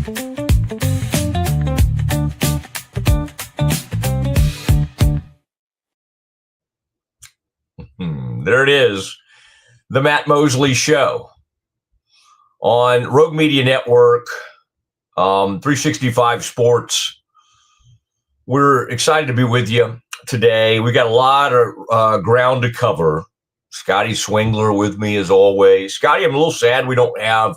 There it is, the Matt Mosley Show on Rogue Media Network, 365 Sports. We're excited to be with you today. We got a lot of ground to cover. Scotty Swingler with me as always. Scotty, I'm a little sad we don't have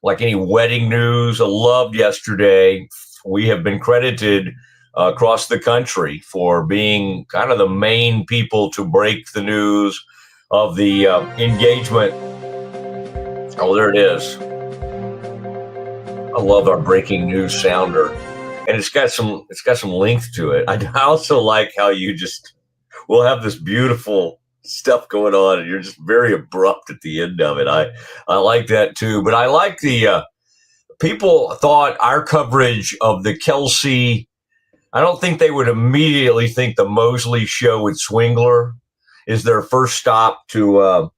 like any wedding news. I loved yesterday. We have been credited across the country for being kind of the main people to break the news of the engagement. Oh, there it is. I love our breaking news sounder, and it's got some length to it. I also like how we'll have this beautiful stuff going on, and you're just very abrupt at the end of it. I like that too, but I like the people thought our coverage of the Kelsey. I don't think they would immediately think the Mosley Show with Swingler is their first stop to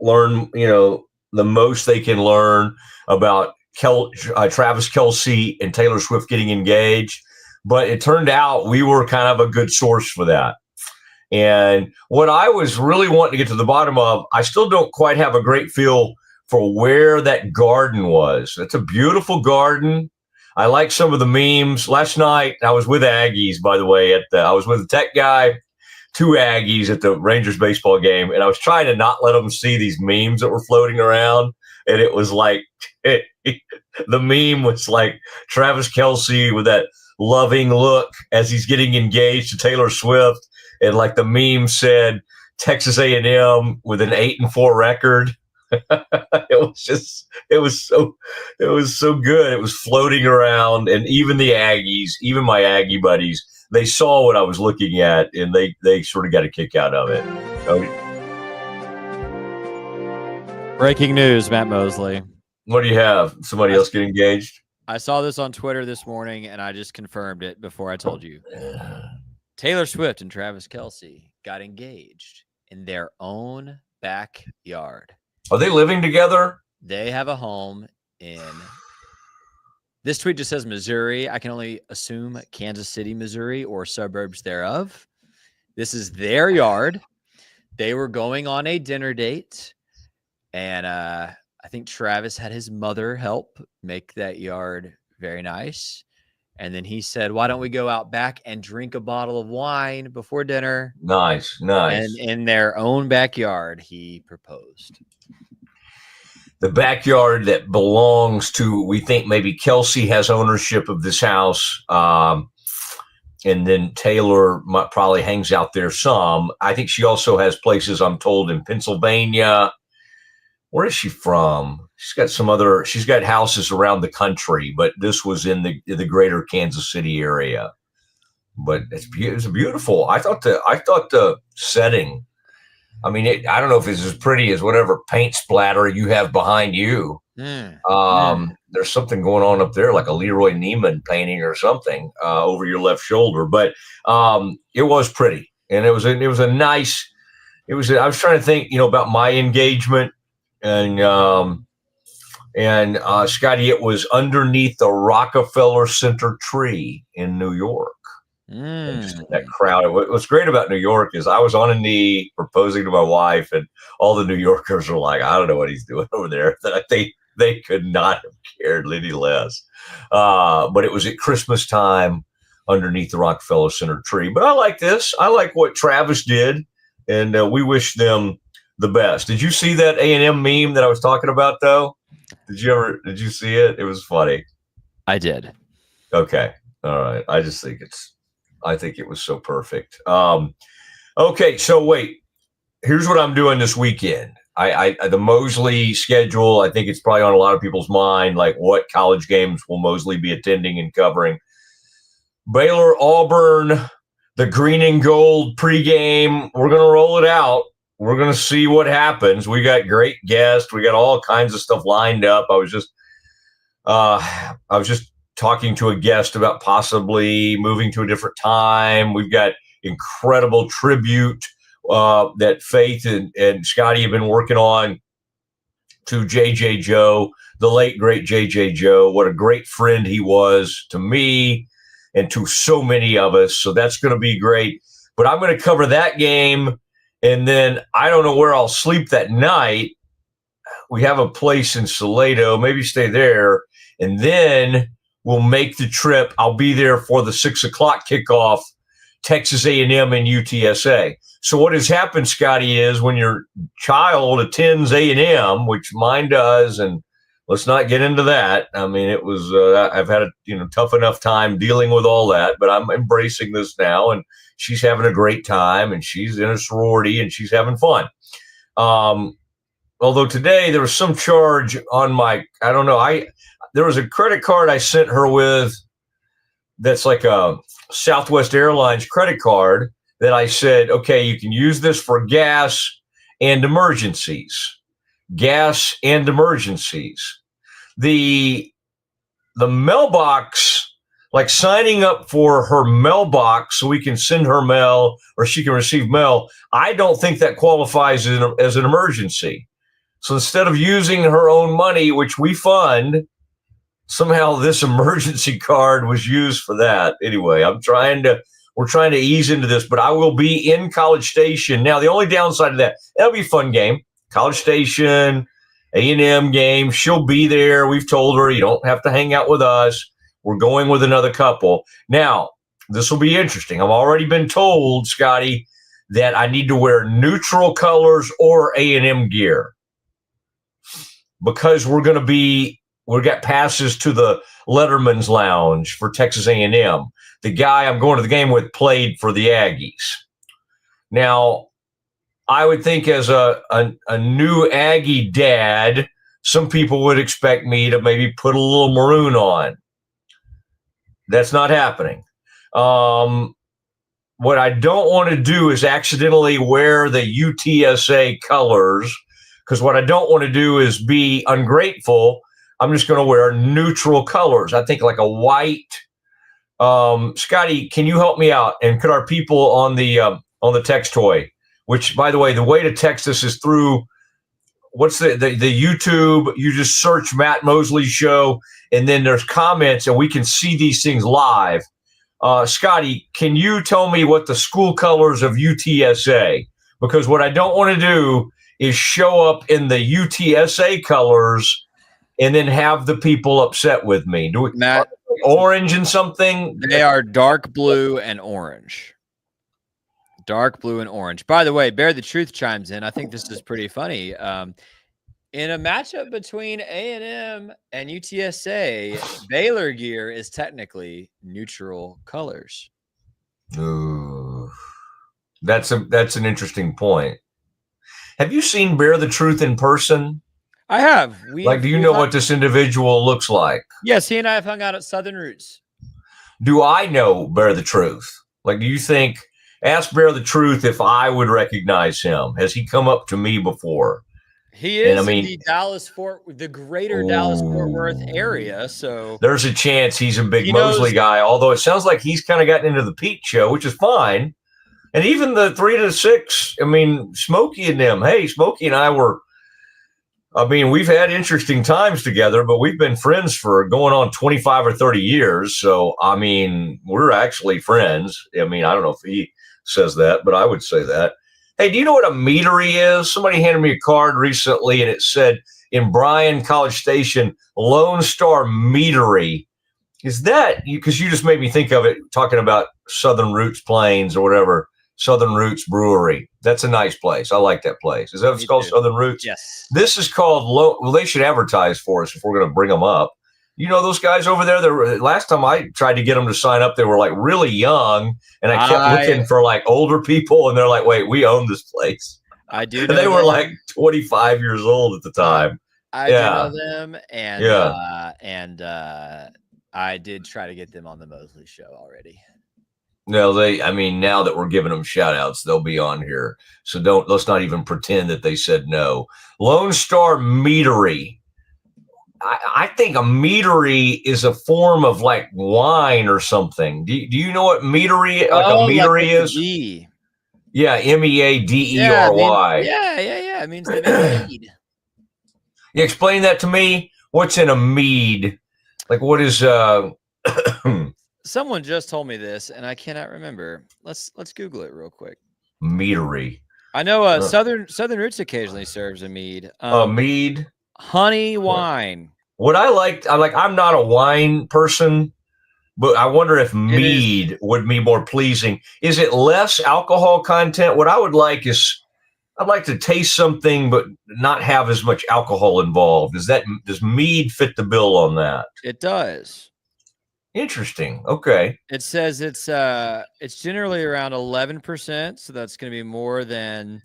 learn, the most they can learn about Travis Kelce and Taylor Swift getting engaged. But it turned out we were kind of a good source for that. And what I was really wanting to get to the bottom of, I still don't quite have a great feel for where that garden was. It's a beautiful garden. I like some of the memes. Last night, I was with Aggies, by the way. I was with a tech guy, 2 Aggies at the Rangers baseball game, and I was trying to not let them see these memes that were floating around. And it was like, the meme was like Travis Kelce with that loving look as he's getting engaged to Taylor Swift. And like the meme said, Texas A&M with an 8-4 record. It was so good. It was floating around, and even the Aggies, even my Aggie buddies, they saw what I was looking at, and they sort of got a kick out of it. Breaking news, Matt Mosley. What do you have? Somebody else get engaged? I saw this on Twitter this morning, and I just confirmed it before I told you. Taylor Swift and Travis Kelce got engaged in their own backyard. Are they living together? They have a home in, this tweet just says Missouri. I can only assume Kansas City, Missouri, or suburbs thereof. This is their yard. They were going on a dinner date, and I think Travis had his mother help make that yard very nice. And then he said, why don't we go out back and drink a bottle of wine before dinner? Nice. And in their own backyard, he proposed. The backyard that belongs to, we think maybe Kelsey has ownership of this house. And then Taylor probably hangs out there some. I think she also has places, I'm told, in Pennsylvania. Where is she from? She's got houses around the country, but this was in the greater Kansas City area. But it's beautiful. I thought the setting, I mean, I don't know if it's as pretty as whatever paint splatter you have behind you. There's something going on up there, like a Leroy Neiman painting or something over your left shoulder. But it was pretty, and it was a nice. I was trying to think, about my engagement, and Scotty, it was underneath the Rockefeller Center tree in New York. That crowd. What's great about New York is I was on a knee proposing to my wife, and all the New Yorkers were like, I don't know what he's doing over there. That I think they could not have cared any less. But it was at Christmas time underneath the Rockefeller Center tree. But I like this. I like what Travis did, and we wish them the best. Did you see that A&M meme that I was talking about, though? Did you see it? It was funny. I did. Okay. All right. I think it was so perfect. Okay. So wait, here's what I'm doing this weekend. The Mosley schedule, I think it's probably on a lot of people's mind, like what college games will Mosley be attending and covering. Baylor, Auburn, the green and gold pregame. We're going to roll it out. We're going to see what happens. We got great guests. We got all kinds of stuff lined up. I was just talking to a guest about possibly moving to a different time. We've got incredible tribute that Faith and Scotty have been working on to JJ Joe, the late great JJ Joe. What a great friend he was to me and to so many of us. So that's going to be great. But I'm going to cover that game, and then I don't know where I'll sleep that night. We have a place in Salado. Maybe stay there, and then we'll make the trip. I'll be there for the 6 o'clock kickoff, Texas A&M and UTSA. So what has happened, Scotty, is when your child attends A&M, which mine does, and let's not get into that. I mean, it was I've had a tough enough time dealing with all that, but I'm embracing this now, and she's having a great time, and she's in a sorority, and she's having fun. Although today there was some charge on my, I don't know, there was a credit card I sent her with that's like a Southwest Airlines credit card that I said, okay, you can use this for gas and emergencies. Gas and emergencies. The mailbox, like signing up for her mailbox so we can send her mail or she can receive mail, I don't think that qualifies as an emergency. So instead of using her own money, which we fund, somehow this emergency card was used for that. Anyway, we're trying to ease into this, but I will be in College Station. Now, the only downside of that'll be a fun game. College Station, A&M game. She'll be there. We've told her you don't have to hang out with us. We're going with another couple. Now, this will be interesting. I've already been told, Scotty, that I need to wear neutral colors or A&M gear because we've got passes to the Letterman's Lounge for Texas A&M. The guy I'm going to the game with played for the Aggies. Now, I would think as a new Aggie dad, some people would expect me to maybe put a little maroon on. That's not happening. What I don't want to do is accidentally wear the UTSA colors, because what I don't want to do is be ungrateful. I'm just going to wear neutral colors. I think like a white. Scotty, can you help me out? And could our people on the text toy, which, by the way, the way to text us is through what's the YouTube. You just search Matt Mosley Show, and then there's comments, and we can see these things live. Scotty, can you tell me what the school colors of UTSA? Because what I don't want to do is show up in the UTSA colors and then have the people upset with me. Do we, Matt, orange and something? They are dark blue and orange. Dark blue and orange. By the way, Bear the Truth chimes in. I think this is pretty funny. In a matchup between A&M and UTSA, Baylor gear is technically neutral colors. Ooh, that's an interesting point. Have you seen Bear the Truth in person? I have. Do you know what this individual looks like? Yes, he and I have hung out at Southern Roots. Do I know Bear the Truth? Do you think, ask Bear the Truth if I would recognize him. Has he come up to me before? He is in the greater Dallas-Fort Worth area. So there's a chance he's a big Mosley guy, although it sounds like he's kind of gotten into the Pete show, which is fine. And even the 3 to 6, Smokey and them. Hey, Smokey and I we've had interesting times together, but we've been friends for going on 25 or 30 years. So, we're actually friends. I don't know if he says that, but I would say that. Hey, do you know what a meadery is? Somebody handed me a card recently, and it said, in Bryan, College Station, Lone Star Meadery. Is that, because you just made me think of it, talking about Southern Roots Plains or whatever, Southern Roots Brewery. That's a nice place. I like that place. Is that what it's called, Southern Roots? Yes. This is called, they should advertise for us if we're going to bring them up. You know those guys over there? Last time I tried to get them to sign up, they were really young, and I kept looking for older people, and they're like, wait, we own this place. I do. And they were 25 years old at the time. I do know them, and I did try to get them on the Mosley Show already. No, now that we're giving them shout outs, they'll be on here. So let's not even pretend that they said no. Lone Star Meadery. I think a meadery is a form of wine or something. Do you know what meadery, is? G. Yeah, MEADERY. Yeah. It means they make mead. You explain that to me. What's in a mead? Like what is Someone just told me this, and I cannot remember. Let's Google it real quick. meadery? I know Southern Roots occasionally serves a mead. Mead, Honey wine. What I'm not a wine person, but I wonder if mead would be more pleasing. Is it less alcohol content? What I would like is I'd like to taste something, but not have as much alcohol involved. Does mead fit the bill on that? It does. Interesting. Okay. It says it's generally around 11%, so that's going to be more than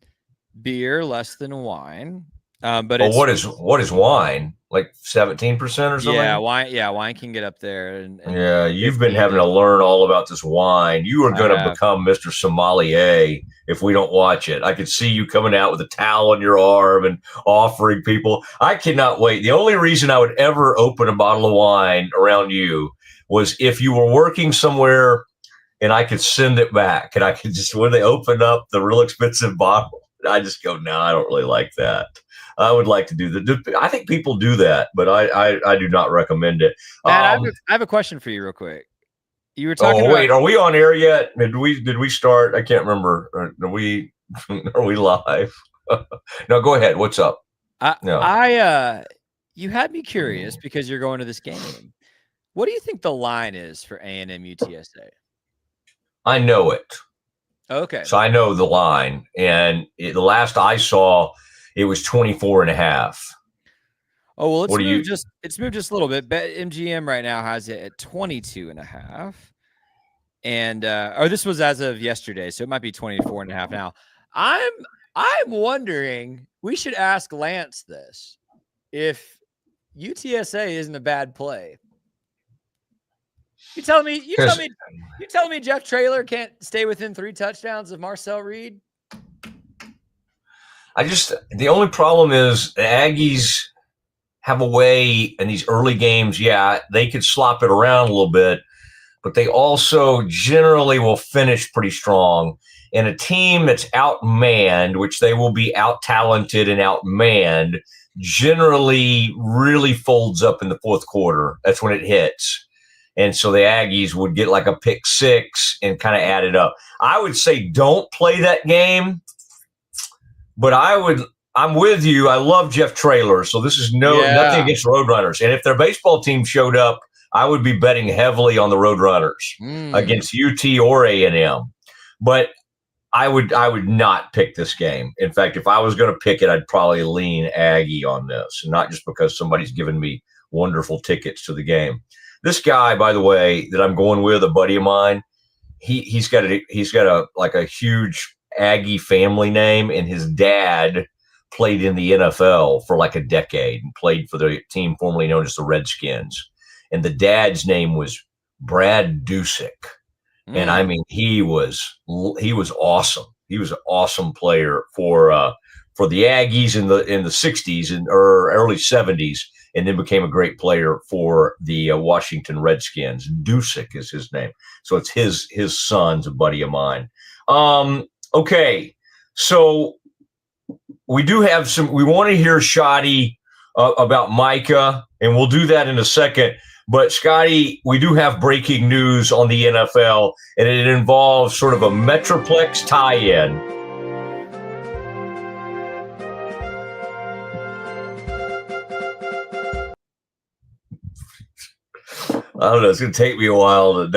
beer, less than wine. But what is wine? Like 17% or something? Yeah, wine can get up there. And yeah, you've been having to learn all about this wine. You are going to become Mr. Sommelier if we don't watch it. I could see you coming out with a towel on your arm and offering people. I cannot wait. The only reason I would ever open a bottle of wine around you was if you were working somewhere and I could send it back and I could just, when they open up the real expensive bottle, I just go, no, I don't really like that. I would like to do that. I think people do that, but I do not recommend it. Matt, I have a question for you real quick. You were talking about, wait, are we on air yet? Did we start? I can't remember. Are we live? No, go ahead. What's up? You had me curious because you're going to this game. What do you think the line is for A&M UTSA? I know it. Okay. So I know the line, and the last I saw, it was 24.5. Oh, well, it's moved just a little bit. BetMGM right now has it at 22.5. And this was as of yesterday, so it might be 24.5 now. I'm wondering, we should ask Lance this, if UTSA isn't a bad play. You tell me Jeff Traylor can't stay within 3 touchdowns of Marcel Reed? The only problem is the Aggies have a way in these early games. Yeah, they could slop it around a little bit, but they also generally will finish pretty strong. And a team that's outmanned, which they will be out-talented and outmanned, generally really folds up in the fourth quarter. That's when it hits. And so the Aggies would get like a pick 6 and kind of add it up. I would say don't play that game, but I'm with you. I love Jeff Traylor. So this is nothing against Roadrunners. And if their baseball team showed up, I would be betting heavily on the Roadrunners against UT or A&M. But I would not pick this game. In fact, if I was going to pick it, I'd probably lean Aggie on this, not just because somebody's given me wonderful tickets to the game. This guy, by the way, that I'm going with, a buddy of mine, he's got a huge Aggie family name, and his dad played in the NFL for like a decade and played for the team formerly known as the Redskins. And the dad's name was Brad Dusick. And I mean, he was awesome. He was an awesome player for the Aggies in the 60s or early 70s, and then became a great player for the Washington Redskins. Dusick is his name. So it's his son's a buddy of mine. Okay, so we do have we want to hear Shoddy about Micah, and we'll do that in a second. But, Scotty, we do have breaking news on the NFL, and it involves sort of a Metroplex tie-in. I don't know. It's going to take me a while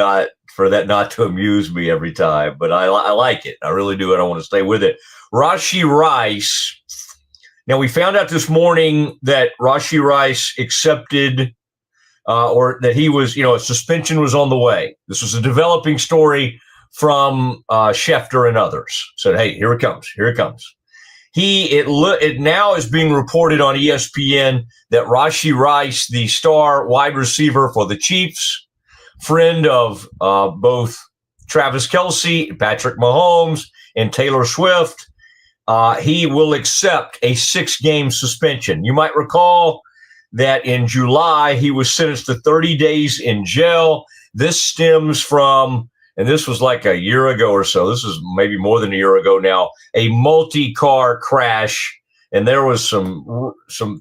for that not to amuse me every time, but I like it. I really do, and I want to stay with it. Rashee Rice. Now, we found out this morning that Rashee Rice accepted or that he was, a suspension was on the way. This was a developing story from Schefter and others. Said, hey, here it comes. Here it comes. It now is being reported on ESPN that Rashee Rice, the star wide receiver for the Chiefs, friend of both Travis Kelce, Patrick Mahomes, and Taylor Swift, he will accept a 6-game suspension. You might recall that in July, he was sentenced to 30 days in jail. This stems from, and this was like a year ago or so, this is maybe more than a year ago now, a multi-car crash and there was some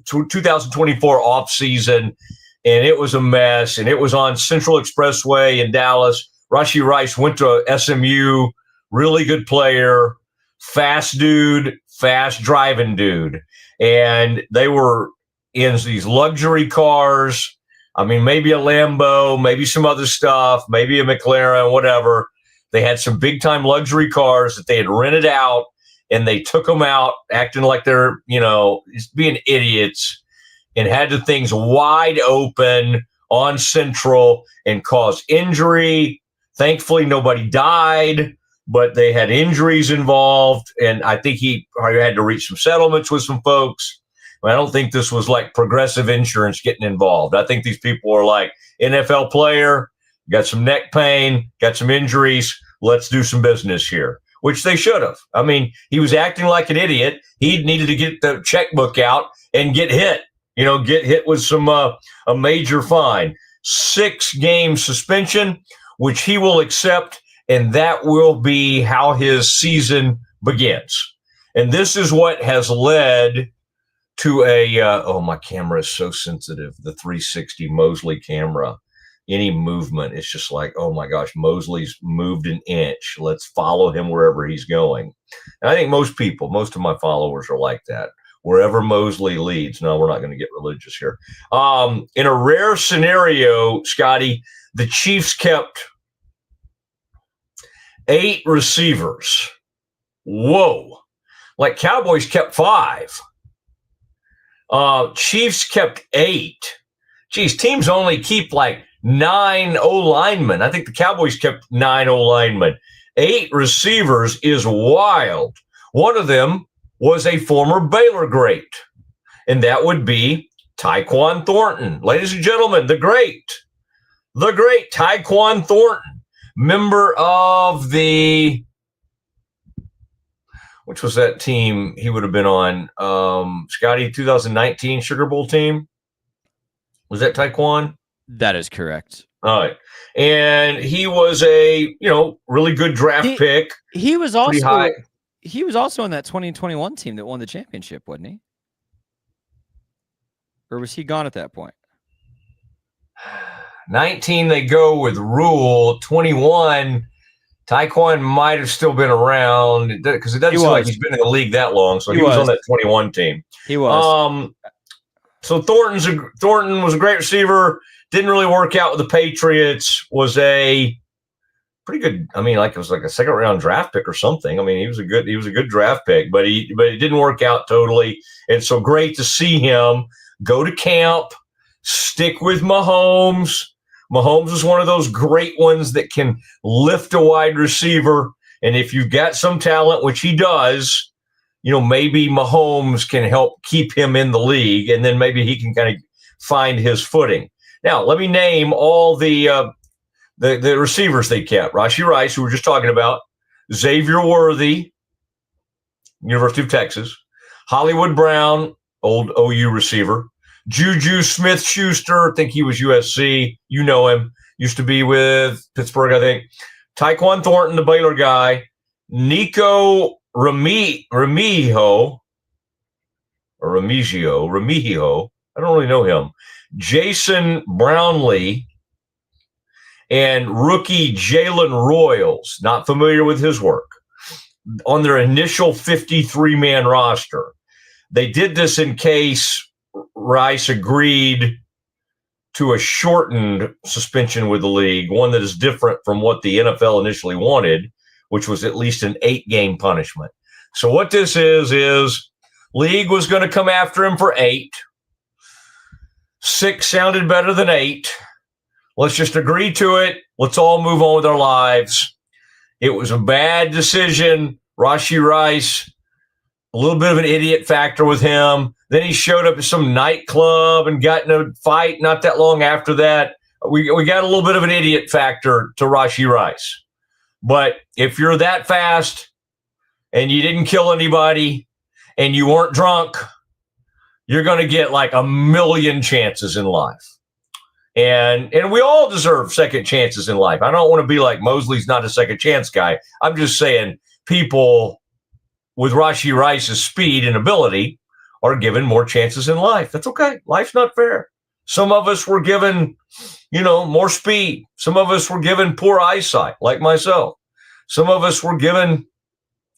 2024 off season, and it was a mess, and it was on Central Expressway in Dallas. Rashee Rice went to SMU, really good player, fast dude, fast driving dude, and they were in these luxury cars. I mean, maybe a Lambo, maybe some other stuff, maybe a McLaren, whatever. They had some big time luxury cars that they had rented out, and they took them out acting like they're, just being idiots, and had the things wide open on Central and caused injury. Thankfully, nobody died, but they had injuries involved. And I think he probably had to reach some settlements with some folks. I don't think this was like Progressive Insurance getting involved. I think these people are like, NFL player, got some neck pain, got some injuries. Let's do some business here, which they should have. I mean, he was acting like an idiot. He needed to get the checkbook out and get hit, get hit with some a major fine, 6-game suspension, which he will accept. And that will be how his season begins. And this is what has led to my camera is so sensitive. The 360 Mosley camera, any movement, it's just like, oh my gosh, Mosley's moved an inch. Let's follow him wherever he's going. And I think most of my followers are like that. Wherever Mosley leads. No, we're not going to get religious here. In a rare scenario, Scotty, the Chiefs kept 8 receivers. Whoa. Like Cowboys kept 5. Chiefs kept 8. Geez, teams only keep like 9 O-linemen. I think the Cowboys kept 9 O-linemen. 8 receivers is wild. One of them was a former Baylor great, and that would be Tyquan Thornton. Ladies and gentlemen, the great Tyquan Thornton, member of the which was that team he would have been on? Scotty, 2019 Sugar Bowl team? Was that Tyquan? That is correct. All right. And he was a, really good draft pick. He was also high. He was also on that 2021 team that won the championship, wasn't he? Or was he gone at that point? 19, they go with Rule. 21, Tyquan might have still been around because it doesn't seem like he's been in the league that long. So he was on that 21 team. He was. So Thornton was a great receiver. Didn't really work out with the Patriots. Was a pretty good. I mean, it was like a 2nd round draft pick or something. I mean, he was a good draft pick, but it didn't work out totally. And so great to see him go to camp, stick with Mahomes. Mahomes is one of those great ones that can lift a wide receiver. And if you've got some talent, which he does, maybe Mahomes can help keep him in the league, and then maybe he can kind of find his footing. Now, let me name all the receivers they kept. Rashee Rice, who we were just talking about, Xavier Worthy, University of Texas, Hollywood Brown, old OU receiver, Juju Smith-Schuster, I think he was USC. You know him. Used to be with Pittsburgh, I think. Tyquan Thornton, the Baylor guy. Nico Remigio. I don't really know him. Jason Brownlee. And rookie Jalen Royals. Not familiar with his work. On their initial 53-man roster. They did this in case Rice agreed to a shortened suspension with the league, one that is different from what the NFL initially wanted, which was at least an 8-game punishment. So what this is league was going to come after him for 8. 6 sounded better than 8. Let's just agree to it. Let's all move on with our lives. It was a bad decision. Rashee Rice, a little bit of an idiot factor with him. Then he showed up at some nightclub and got in a fight not that long after that. We got a little bit of an idiot factor to Rashee Rice. But if you're that fast and you didn't kill anybody and you weren't drunk, you're going to get like a million chances in life. And we all deserve second chances in life. I don't want to be like Mosley's not a second chance guy. I'm just saying people with Rashee Rice's speed and ability are given more chances in life. That's okay. Life's not fair. Some of us were given, more speed. Some of us were given poor eyesight, like myself. Some of us were given,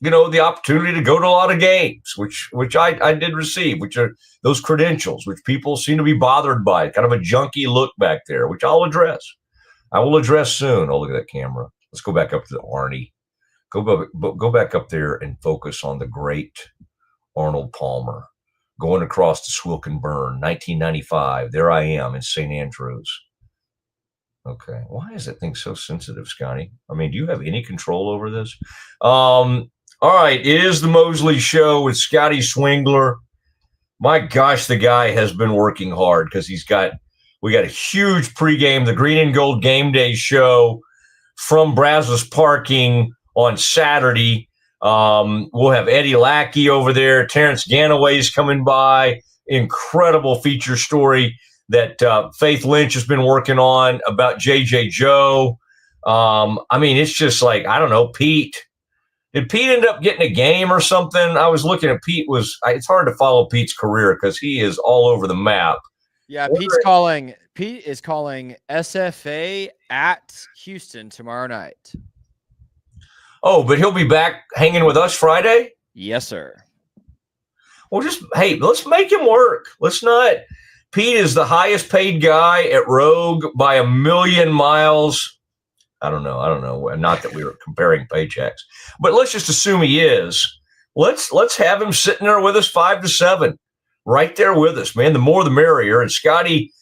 the opportunity to go to a lot of games, which I did receive, which are those credentials, which people seem to be bothered by, kind of a junky look back there, which I'll address. I will address soon. Oh, look at that camera. Let's go back up to the Arnie. Go back up there and focus on the great Arnold Palmer going across the Swilken Burn, 1995. There I am in St. Andrews. Okay. Why is that thing so sensitive, Scotty? I mean, do you have any control over this? All right. It is the Mosley Show with Scotty Swingler. My gosh, the guy has been working hard because we got a huge pregame, the Green and Gold Game Day show from Brazos Parking on Saturday. We'll have Eddie Lackey over there. Terrence Ganaway's coming by. Incredible feature story that Faith Lynch has been working on about J.J. Joe. It's just like, I don't know, Pete. Did Pete end up getting a game or something? I was looking at Pete. It's hard to follow Pete's career because he is all over the map. Yeah, Pete is calling SFA at Houston tomorrow night. Oh, but he'll be back hanging with us Friday? Yes, sir. Well, let's make him work. Let's not. Pete is the highest paid guy at Rogue by a million miles. I don't know. Not that we were comparing paychecks, but let's just assume he is. Let's have him sitting there with us 5 to 7, right there with us, man. The more the merrier. And Scotty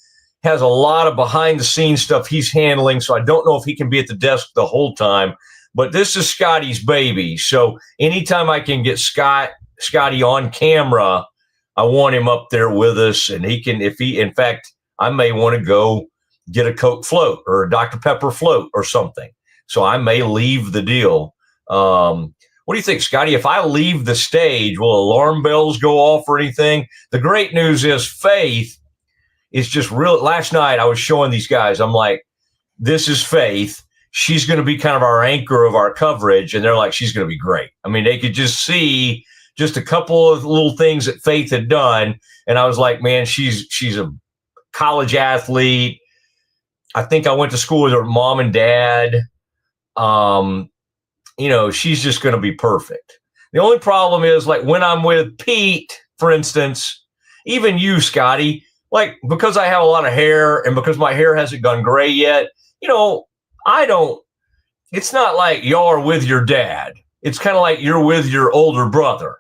has a lot of behind the scenes stuff he's handling, so I don't know if he can be at the desk the whole time. But this is Scotty's baby, so anytime I can get Scotty on camera, I want him up there with us, and in fact, I may want to go get a Coke float or a Dr. Pepper float or something. So I may leave the deal. What do you think, Scotty? If I leave the stage, will alarm bells go off or anything? The great news is Faith is just real. Last night I was showing these guys, I'm like, this is Faith. She's going to be kind of our anchor of our coverage. And they're like, she's going to be great. I mean, they could just see just a couple of little things that Faith had done. And I was like, man, she's a college athlete. I think I went to school with her mom and dad. She's just going to be perfect. The only problem is, like, when I'm with Pete, for instance, even you, Scotty, like, because I have a lot of hair and because my hair hasn't gone gray yet, it's not like y'all are with your dad. It's kind of like you're with your older brother.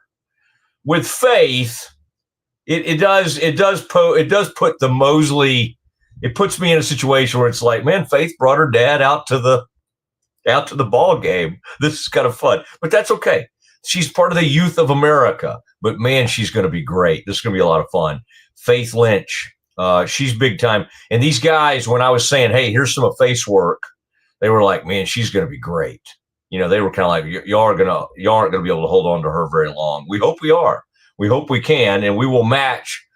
With Faith, it does put the Mosley. It puts me in a situation where it's like, man, Faith brought her dad out to the ball game. This is kind of fun, but that's okay. She's part of the youth of America, but man, she's going to be great. This is going to be a lot of fun. Faith Lynch, she's big time. And these guys, when I was saying, hey, here's some of Faith's work, they were like, man, she's going to be great. They were kind of like, y'all aren't going to be able to hold on to her very long. We hope we are. We hope we can, and we will match.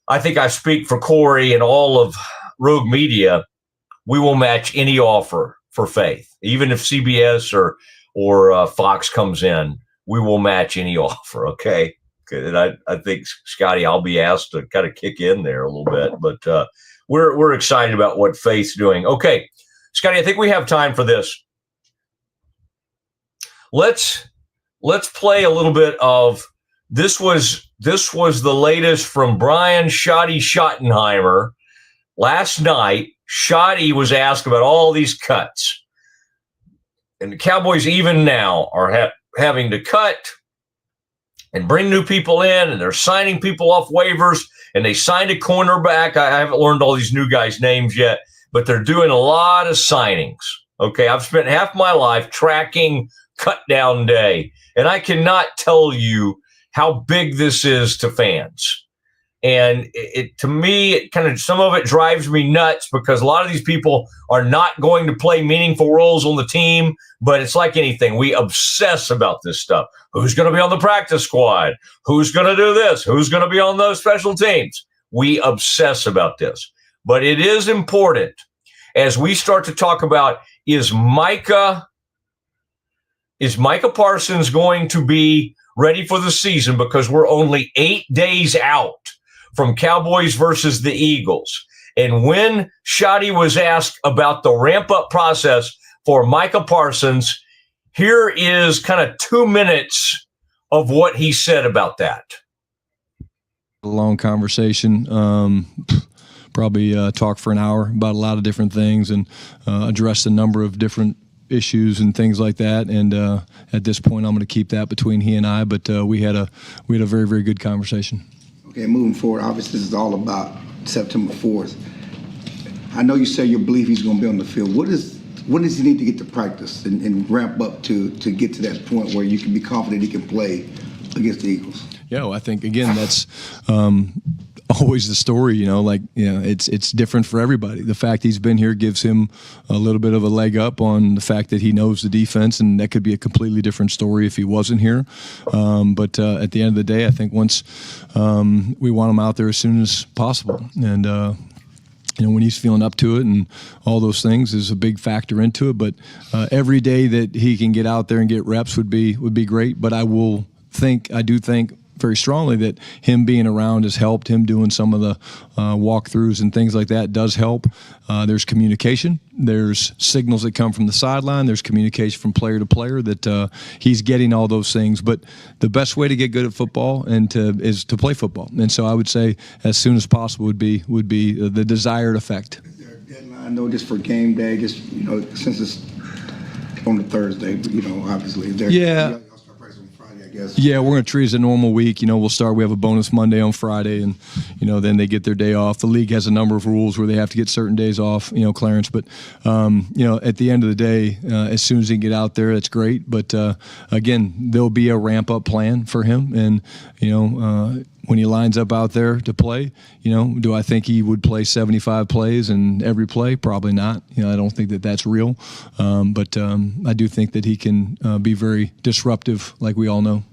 I think I speak for Corey and all of Rogue Media. We will match any offer for Faith, even if CBS or Fox comes in. We will match any offer. Okay, and I think, Scotty, I'll be asked to kind of kick in there a little bit, but we're excited about what Faith's doing. Okay, Scotty, I think we have time for this. Let's play a little bit of. This was the latest from Brian Shoddy Schottenheimer. Last night, Shoddy was asked about all these cuts. And the Cowboys even now are having to cut and bring new people in, and they're signing people off waivers, and they signed a cornerback. I haven't learned all these new guys' names yet, but they're doing a lot of signings. Okay, I've spent half my life tracking cut down day, and I cannot tell you how big this is to fans. And to me, some of it drives me nuts because a lot of these people are not going to play meaningful roles on the team, but it's like anything. We obsess about this stuff. Who's going to be on the practice squad? Who's going to do this? Who's going to be on those special teams? We obsess about this. But it is important as we start to talk about, is Micah Parsons going to be ready for the season because we're only 8 days out from Cowboys versus the Eagles. And when Shotty was asked about the ramp-up process for Micah Parsons, here is kind of 2 minutes of what he said about that. A long conversation. Probably talk for an hour about a lot of different things and address a number of different issues and things like that. And at this point, I'm going to keep that between he and I. But we had a very, very good conversation. Okay, moving forward, obviously this is all about September 4th. I know you say you believe he's going to be on the field. What does he need to get to practice and ramp up to get to that point where you can be confident he can play against the Eagles? Yeah, well, I think, again, that's always the story, it's different for everybody. The fact he's been here gives him a little bit of a leg up on the fact that he knows the defense, and that could be a completely different story if he wasn't here. But at the end of the day, I think once we want him out there as soon as possible. And when he's feeling up to it and all those things is a big factor into it. But every day that he can get out there and get reps would be great. But I do think very strongly that him being around has helped. Him doing some of the walkthroughs and things like that does help. There's communication. There's signals that come from the sideline. There's communication from player to player that he's getting all those things. But the best way to get good at football is to play football. And so I would say as soon as possible would be the desired effect. Is there a deadline notice for game day? Just since it's on the Thursday, obviously. Yeah. Yeah, we're going to treat it as a normal week. We'll start. We have a bonus Monday on Friday, and then they get their day off. The league has a number of rules where they have to get certain days off. Clarence. But at the end of the day, as soon as he can get out there, that's great. But again, there'll be a ramp up plan for him, and when he lines up out there to play, do I think he would play 75 plays in every play? Probably not. I don't think that that's real. But I do think that he can be very disruptive, like we all know.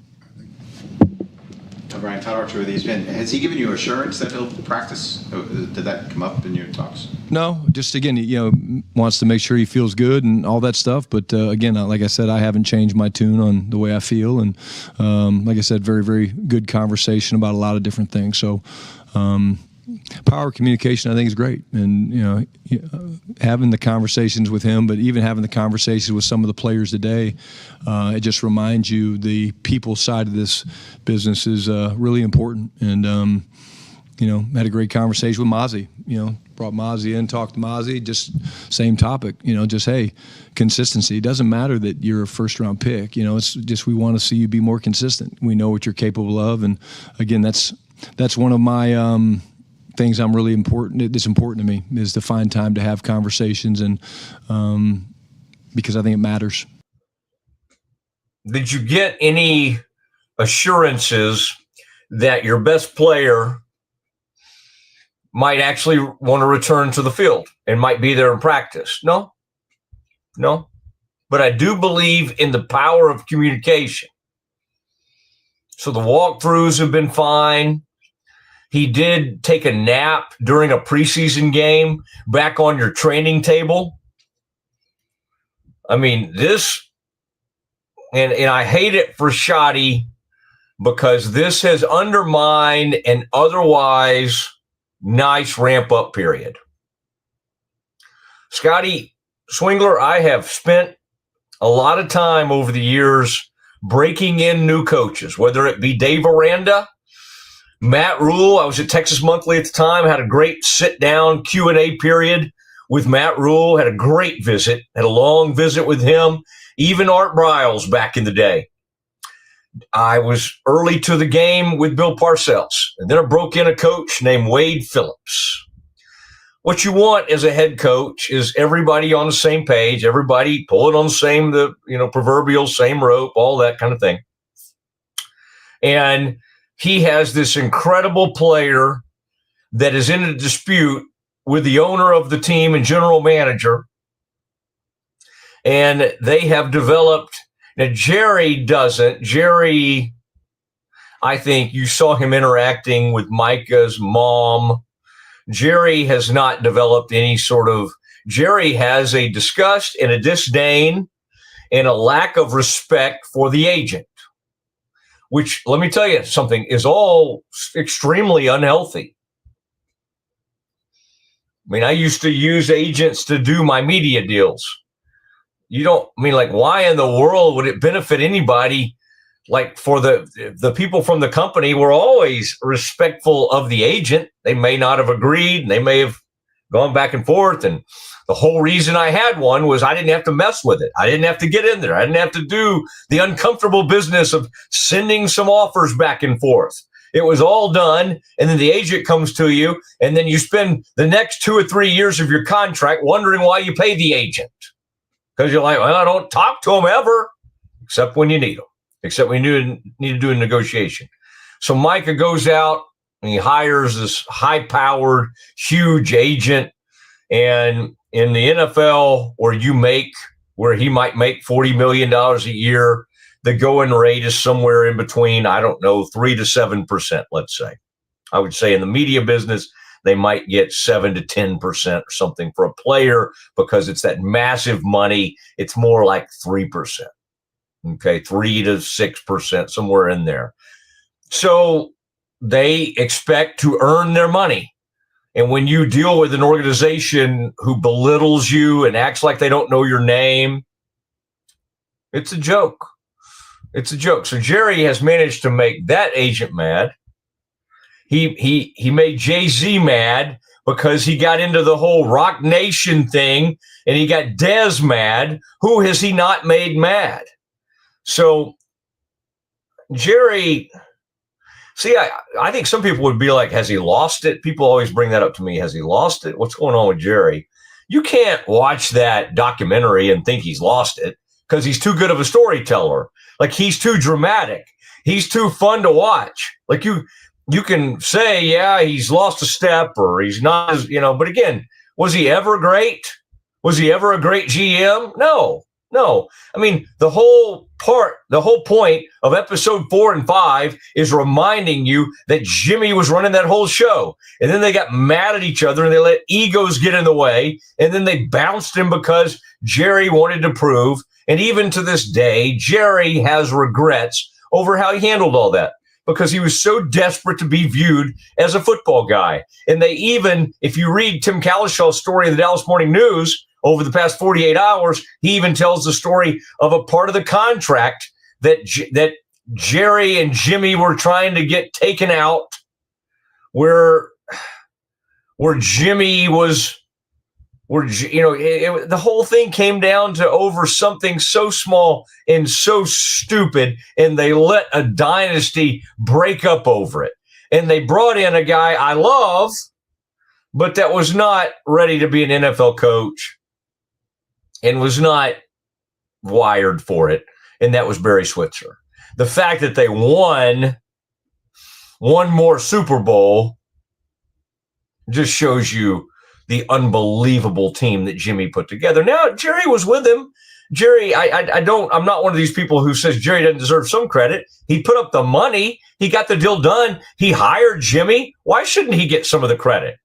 Brian, Todd Archer with ESPN. Has he given you assurance that he'll practice? Did that come up in your talks? No, just again, he wants to make sure he feels good and all that stuff. But again, like I said, I haven't changed my tune on the way I feel, and like I said, very, very good conversation about a lot of different things. So, power communication, I think, is great, and having the conversations with him, but even having the conversations with some of the players today, it just reminds you the people side of this business is really important. And had a great conversation with Mosley. Brought Mosley in, talked to Mosley, just same topic. Just hey, consistency. It doesn't matter that you're a first-round pick. It's just we want to see you be more consistent. We know what you're capable of, and again, that's one of my things that's important to me is to find time to have conversations, and because I think it matters. Did you get any assurances that your best player might actually want to return to the field and might be there in practice? No. But I do believe in the power of communication. So the walkthroughs have been fine. He did take a nap during a preseason game back on your training table. I mean, this, and I hate it for Shotty because this has undermined an otherwise nice ramp-up period. Scotty Swingler, I have spent a lot of time over the years breaking in new coaches, whether it be Dave Aranda, Matt Rule. I was at Texas Monthly at the time, had a great sit-down Q&A period with Matt Rule, had a great visit, had a long visit with him, even Art Briles back in the day. I was early to the game with Bill Parcells, and then I broke in a coach named Wade Phillips. What you want as a head coach is everybody on the same page, everybody pulling on the proverbial same rope, all that kind of thing. And he has this incredible player that is in a dispute with the owner of the team and general manager. And they have developed. Now, Jerry doesn't. Jerry, I think you saw him interacting with Micah's mom. Jerry has not developed any sort of. Jerry has a disgust and a disdain and a lack of respect for the agent. which, let me tell you something, is all extremely unhealthy. I mean, I used to use agents to do my media deals. Why in the world would it benefit anybody? Like, for the people from the company were always respectful of the agent. They may not have agreed, and they may have gone back and forth. And the whole reason I had one was I didn't have to mess with it. I didn't have to get in there. I didn't have to do the uncomfortable business of sending some offers back and forth. It was all done, and then the agent comes to you, and then you spend the next 2 or 3 years of your contract wondering why you pay the agent. Because you're like, well, I don't talk to them ever, except when you need them, except when you need to do a negotiation. So Micah goes out, and he hires this high-powered, huge agent, and in the NFL, where he might make $40 million a year, the going rate is somewhere in between, 3 to 7%, let's say. I would say in the media business, they might get 7 to 10% or something for a player, because it's that massive money. It's more like 3%. Okay, 3 to 6%, somewhere in there. So they expect to earn their money. And when you deal with an organization who belittles you and acts like they don't know your name, it's a joke. It's a joke. So Jerry has managed to make that agent mad. He made Jay-Z mad because he got into the whole Rock Nation thing, and he got Dez mad. Who has he not made mad? So Jerry, I think some people would be like, has he lost it? People always bring that up to me. Has he lost it? What's going on with Jerry? You can't watch that documentary and think he's lost it, because he's too good of a storyteller. Like, he's too dramatic. He's too fun to watch. Like, you can say, yeah, he's lost a step, or he's not as, but again, was he ever great? Was he ever a great GM? No. I mean, the whole point of episode 4 and 5 is reminding you that Jimmy was running that whole show. And then they got mad at each other, and they let egos get in the way. And then they bounced him because Jerry wanted to prove. And even to this day, Jerry has regrets over how he handled all that, because he was so desperate to be viewed as a football guy. And they even, if you read Tim Cowlishaw's story in the Dallas Morning News over the past 48 hours, he even tells the story of a part of the contract that Jerry and Jimmy were trying to get taken out, where Jimmy was, the whole thing came down to over something so small and so stupid, and they let a dynasty break up over it. And they brought in a guy I love, but that was not ready to be an NFL coach and was not wired for it, and that was Barry Switzer. The fact that they won one more Super Bowl just shows you the unbelievable team that Jimmy put together. Now, Jerry was with him. Jerry, I'm not one of these people who says Jerry doesn't deserve some credit. He put up the money. He got the deal done. He hired Jimmy. Why shouldn't he get some of the credit?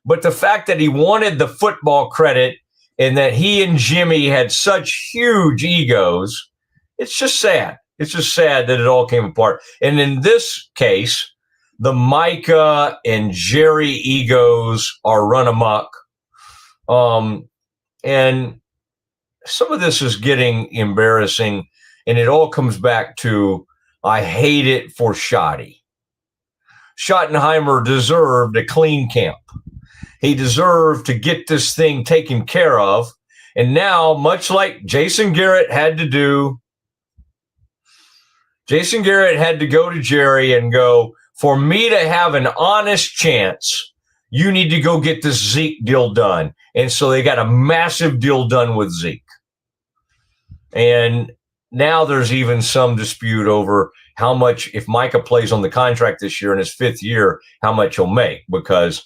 But the fact that he wanted the football credit, and that he and Jimmy had such huge egos, it's just sad. It's just sad that it all came apart. And in this case, the Micah and Jerry egos are run amok. And some of this is getting embarrassing, and it all comes back to, I hate it for Schotty. Schottenheimer deserved a clean camp. He deserved to get this thing taken care of. And now, much like Jason Garrett had to do, Jason Garrett had to go to Jerry and go, for me to have an honest chance, you need to go get this Zeke deal done. And so they got a massive deal done with Zeke. And now there's even some dispute over how much, if Micah plays on the contract this year in his 5th year, how much he'll make, because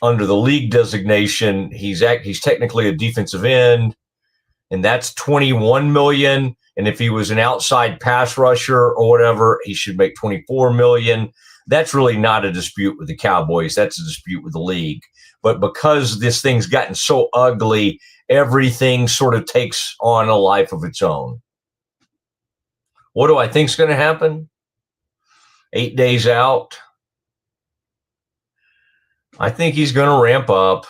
under the league designation, he's technically a defensive end, and that's $21 million. And if he was an outside pass rusher or whatever, he should make $24 million. That's really not a dispute with the Cowboys. That's a dispute with the league. But because this thing's gotten so ugly, everything sort of takes on a life of its own. What do I think is going to happen? 8 days out. I think he's going to ramp up.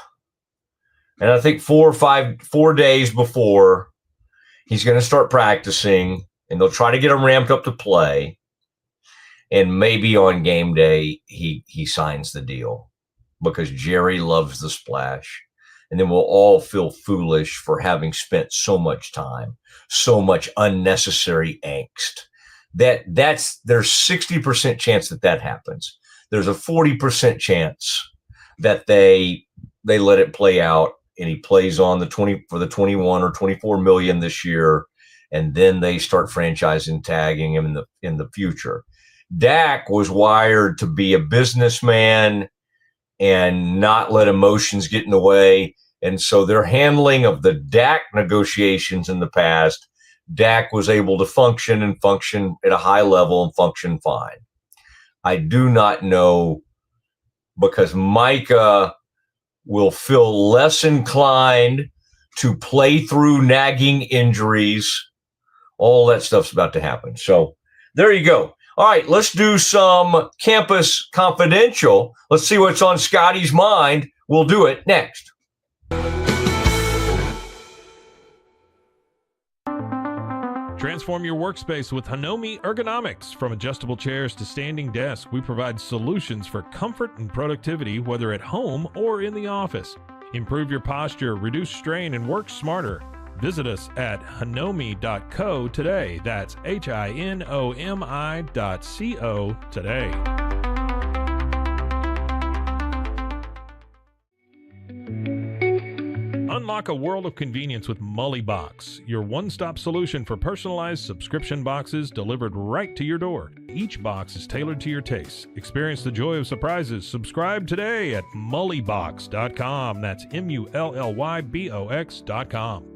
And I think 4 days before, he's going to start practicing, and they'll try to get him ramped up to play. And maybe on game day, he signs the deal because Jerry loves the splash. And then we'll all feel foolish for having spent so much time, so much unnecessary angst. There's 60% chance that happens. There's a 40% chance that they let it play out, and he plays on the 21 or 24 million this year, and then they start franchising tagging him in the future. Dak was wired to be a businessman and not let emotions get in the way. And so their handling of the Dak negotiations in the past, Dak was able to function at a high level and function fine. I do not know, because Micah will feel less inclined to play through nagging injuries. All that stuff's about to happen. So there you go. All right, let's do some Campus Confidential. Let's see what's on Scotty's mind. We'll do it next. Transform your workspace with Hanomi Ergonomics. From adjustable chairs to standing desks, we provide solutions for comfort and productivity, whether at home or in the office. Improve your posture, reduce strain, and work smarter. Visit us at hanomi.co today. That's HINOMI.co today. Unlock a world of convenience with Mosley Box, your one-stop solution for personalized subscription boxes delivered right to your door. Each box is tailored to your tastes. Experience the joy of surprises. Subscribe today at mulleybox.com. That's MULLYBOX.com.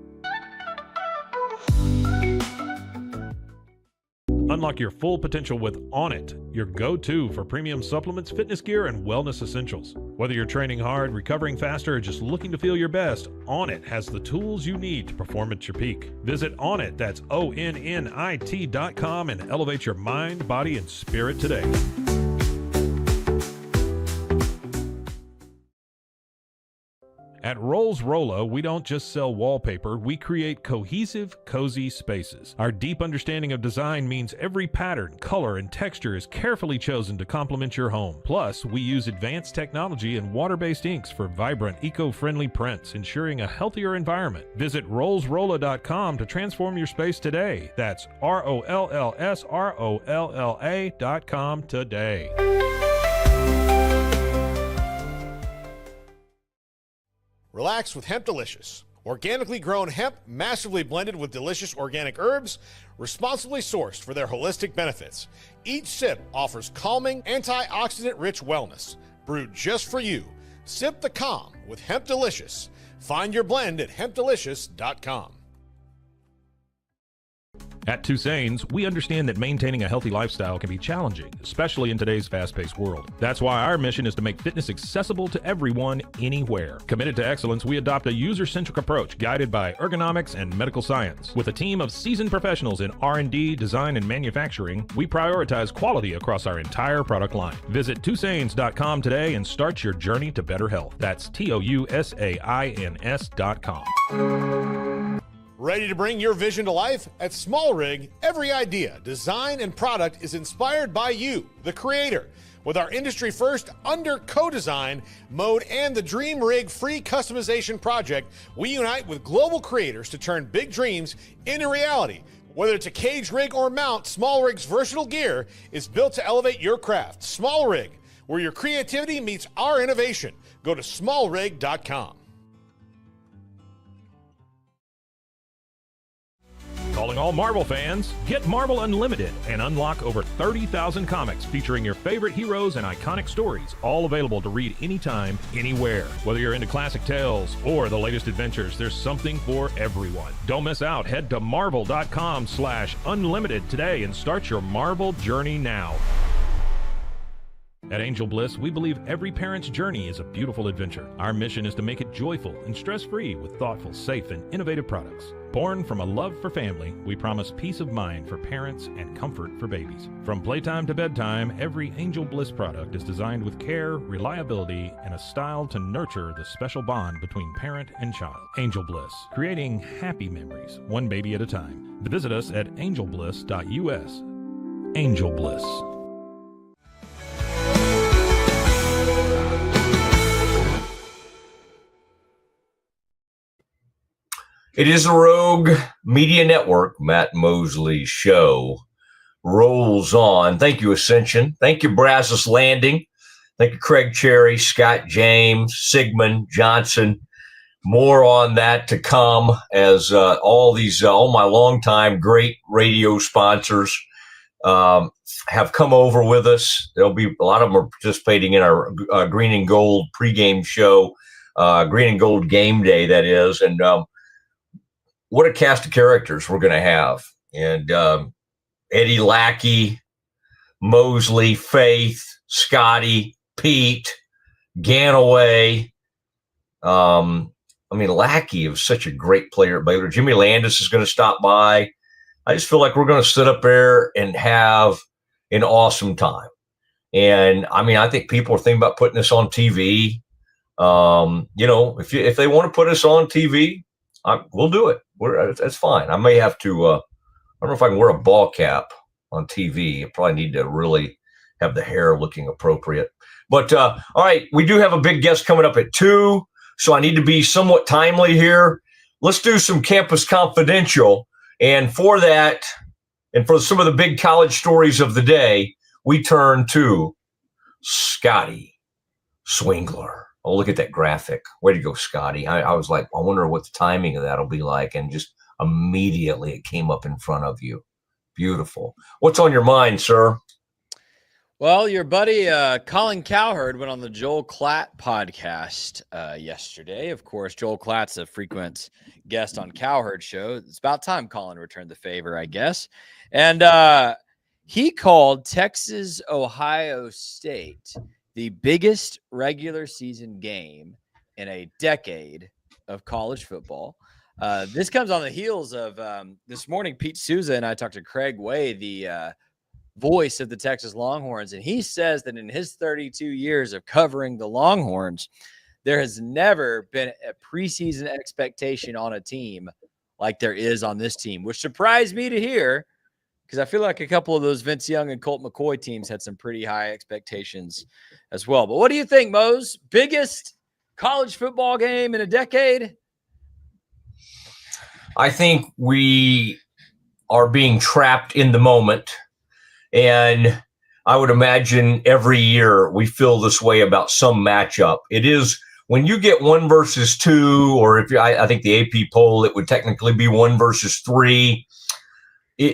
Unlock your full potential with Onnit, your go-to for premium supplements, fitness gear, and wellness essentials. Whether you're training hard, recovering faster, or just looking to feel your best, Onnit has the tools you need to perform at your peak. Visit Onnit, that's ONNIT.com, and elevate your mind, body, and spirit today. At Rolls-Rolla, we don't just sell wallpaper, we create cohesive, cozy spaces. Our deep understanding of design means every pattern, color, and texture is carefully chosen to complement your home. Plus, we use advanced technology and water-based inks for vibrant, eco-friendly prints, ensuring a healthier environment. Visit rollsrolla.com to transform your space today. That's ROLLSROLLA.com today. Relax with Hemp Delicious. Organically grown hemp, massively blended with delicious organic herbs, responsibly sourced for their holistic benefits. Each sip offers calming, antioxidant-rich wellness. Brewed just for you. Sip the calm with Hemp Delicious. Find your blend at hempdelicious.com. At Tusain's, we understand that maintaining a healthy lifestyle can be challenging, especially in today's fast-paced world. That's why our mission is to make fitness accessible to everyone, anywhere. Committed to excellence, we adopt a user-centric approach guided by ergonomics and medical science. With a team of seasoned professionals in R&D, design, and manufacturing, we prioritize quality across our entire product line. Visit Tusains.com today and start your journey to better health. That's TOUSAINS.com. Ready to bring your vision to life? At Small Rig, every idea, design, and product is inspired by you, the creator. With our industry-first under co-design mode and the Dream Rig free customization project, we unite with global creators to turn big dreams into reality. Whether it's a cage rig or mount, Small Rig's versatile gear is built to elevate your craft. Small Rig, where your creativity meets our innovation. Go to smallrig.com. Calling all Marvel fans, get Marvel Unlimited and unlock over 30,000 comics featuring your favorite heroes and iconic stories, all available to read anytime, anywhere. Whether you're into classic tales or the latest adventures, there's something for everyone. Don't miss out. Head to marvel.com/unlimited today and start your Marvel journey now. At Angel Bliss, we believe every parent's journey is a beautiful adventure. Our mission is to make it joyful and stress-free with thoughtful, safe, and innovative products. Born from a love for family, we promise peace of mind for parents and comfort for babies. From playtime to bedtime, every Angel Bliss product is designed with care, reliability, and a style to nurture the special bond between parent and child. Angel Bliss, creating happy memories, one baby at a time. Visit us at angelbliss.us. Angel Bliss. It is the Rogue Media Network. Matt Mosley Show rolls on. Thank you, Ascension. Thank you, Brazos Landing. Thank you, Craig Cherry, Scott James, Sigmund Johnson. More on that to come as all my longtime great radio sponsors have come over with us. There'll be a lot of them are participating in our Green and Gold pregame show, Green and Gold game day, that is. And what a cast of characters we're going to have. And Eddie Lackey, Mosley, Faith, Scotty, Pete, Ganaway. Lackey is such a great player at Baylor. Jimmy Landis is going to stop by. I just feel like we're going to sit up there and have an awesome time. And I think people are thinking about putting this on TV. If they want to put us on TV, we'll do it. That's fine. I may have to, I don't know if I can wear a ball cap on TV. I probably need to really have the hair looking appropriate. But, all right, we do have a big guest coming up at 2, so I need to be somewhat timely here. Let's do some Campus Confidential. And for that, and for some of the big college stories of the day, we turn to Scotty Swingler. Oh, look at that graphic. Way to go, Scotty. I was like, I wonder what the timing of that will be like. And just immediately it came up in front of you. Beautiful. What's on your mind, sir? Well, your buddy Colin Cowherd went on the Joel Klatt podcast yesterday. Of course, Joel Klatt's a frequent guest on Cowherd's show. It's about time Colin returned the favor, I guess. And he called Texas-Ohio State the biggest regular season game in a decade of college football. This comes on the heels of this morning, Pete Souza and I talked to Craig Way, the voice of the Texas Longhorns, and he says that in his 32 years of covering the Longhorns, there has never been a preseason expectation on a team like there is on this team, which surprised me to hear because I feel like a couple of those Vince Young and Colt McCoy teams had some pretty high expectations as well. But what do you think, Mose? Biggest college football game in a decade? I think we are being trapped in the moment. And I would imagine every year we feel this way about some matchup. It is when you get 1 versus 2, or I think the AP poll, it would technically be 1 versus 3.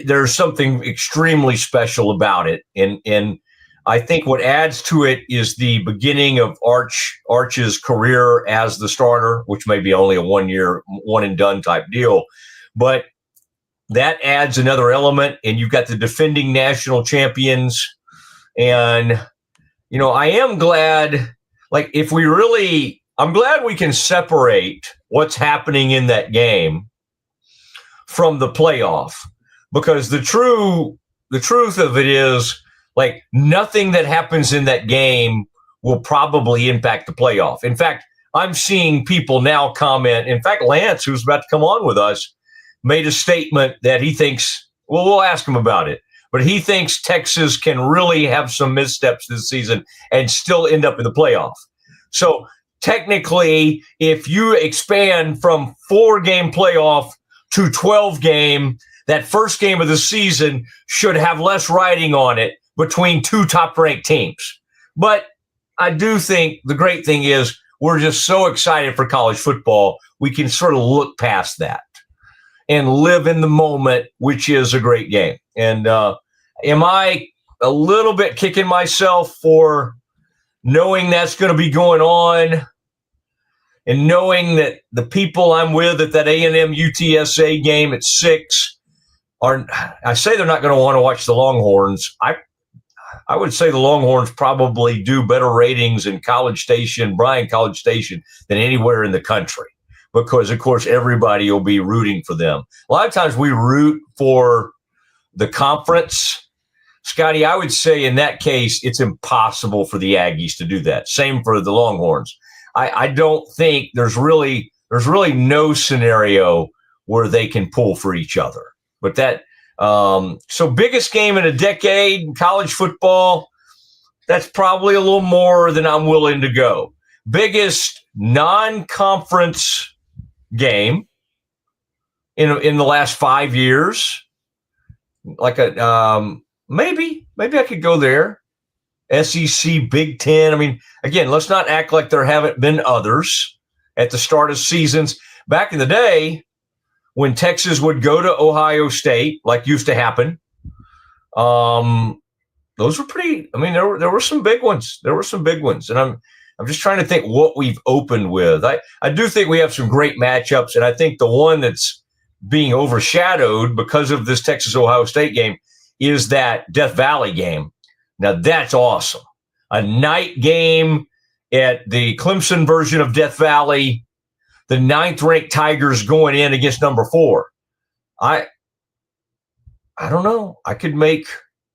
There's something extremely special about it. And I think what adds to it is the beginning of Arch's career as the starter, which may be only a 1-year, one and done type deal. But that adds another element, and you've got the defending national champions. And, I am glad, I'm glad we can separate what's happening in that game from the playoff, because the truth of it is, nothing that happens in that game will probably impact the playoff. In fact, I'm seeing people now comment. In fact, Lance, who's about to come on with us, made a statement that he thinks, we'll ask him about it, but he thinks Texas can really have some missteps this season and still end up in the playoff. So technically, if you expand from 4-game playoff to 12-game, that first game of the season should have less riding on it between 2 top-ranked teams. But I do think the great thing is we're just so excited for college football, we can sort of look past that and live in the moment, which is a great game. And am I a little bit kicking myself for knowing that's going to be going on and knowing that the people I'm with at that A&M UTSA game at 6 I say they're not going to want to watch the Longhorns. I would say the Longhorns probably do better ratings in College Station, Bryan College Station, than anywhere in the country because, of course, everybody will be rooting for them. A lot of times we root for the conference. Scotty, I would say in that case, it's impossible for the Aggies to do that. Same for the Longhorns. I don't think there's really no scenario where they can pull for each other. But that so biggest game in a decade in college football, that's probably a little more than I'm willing to go. Biggest non-conference game in the last 5 years, like a maybe I could go there. SEC, Big Ten. I mean, again, let's not act like there haven't been others at the start of seasons. Back in the day, when Texas would go to Ohio State, like used to happen, those were pretty. I mean, there were some big ones. There were some big ones, and I'm just trying to think what we've opened with. I do think we have some great matchups, and I think the one that's being overshadowed because of this Texas-Ohio State game is that Death Valley game. Now, that's awesome. A night game at the Clemson version of Death Valley, the 9th-ranked Tigers going in against number 4. I don't know. I could make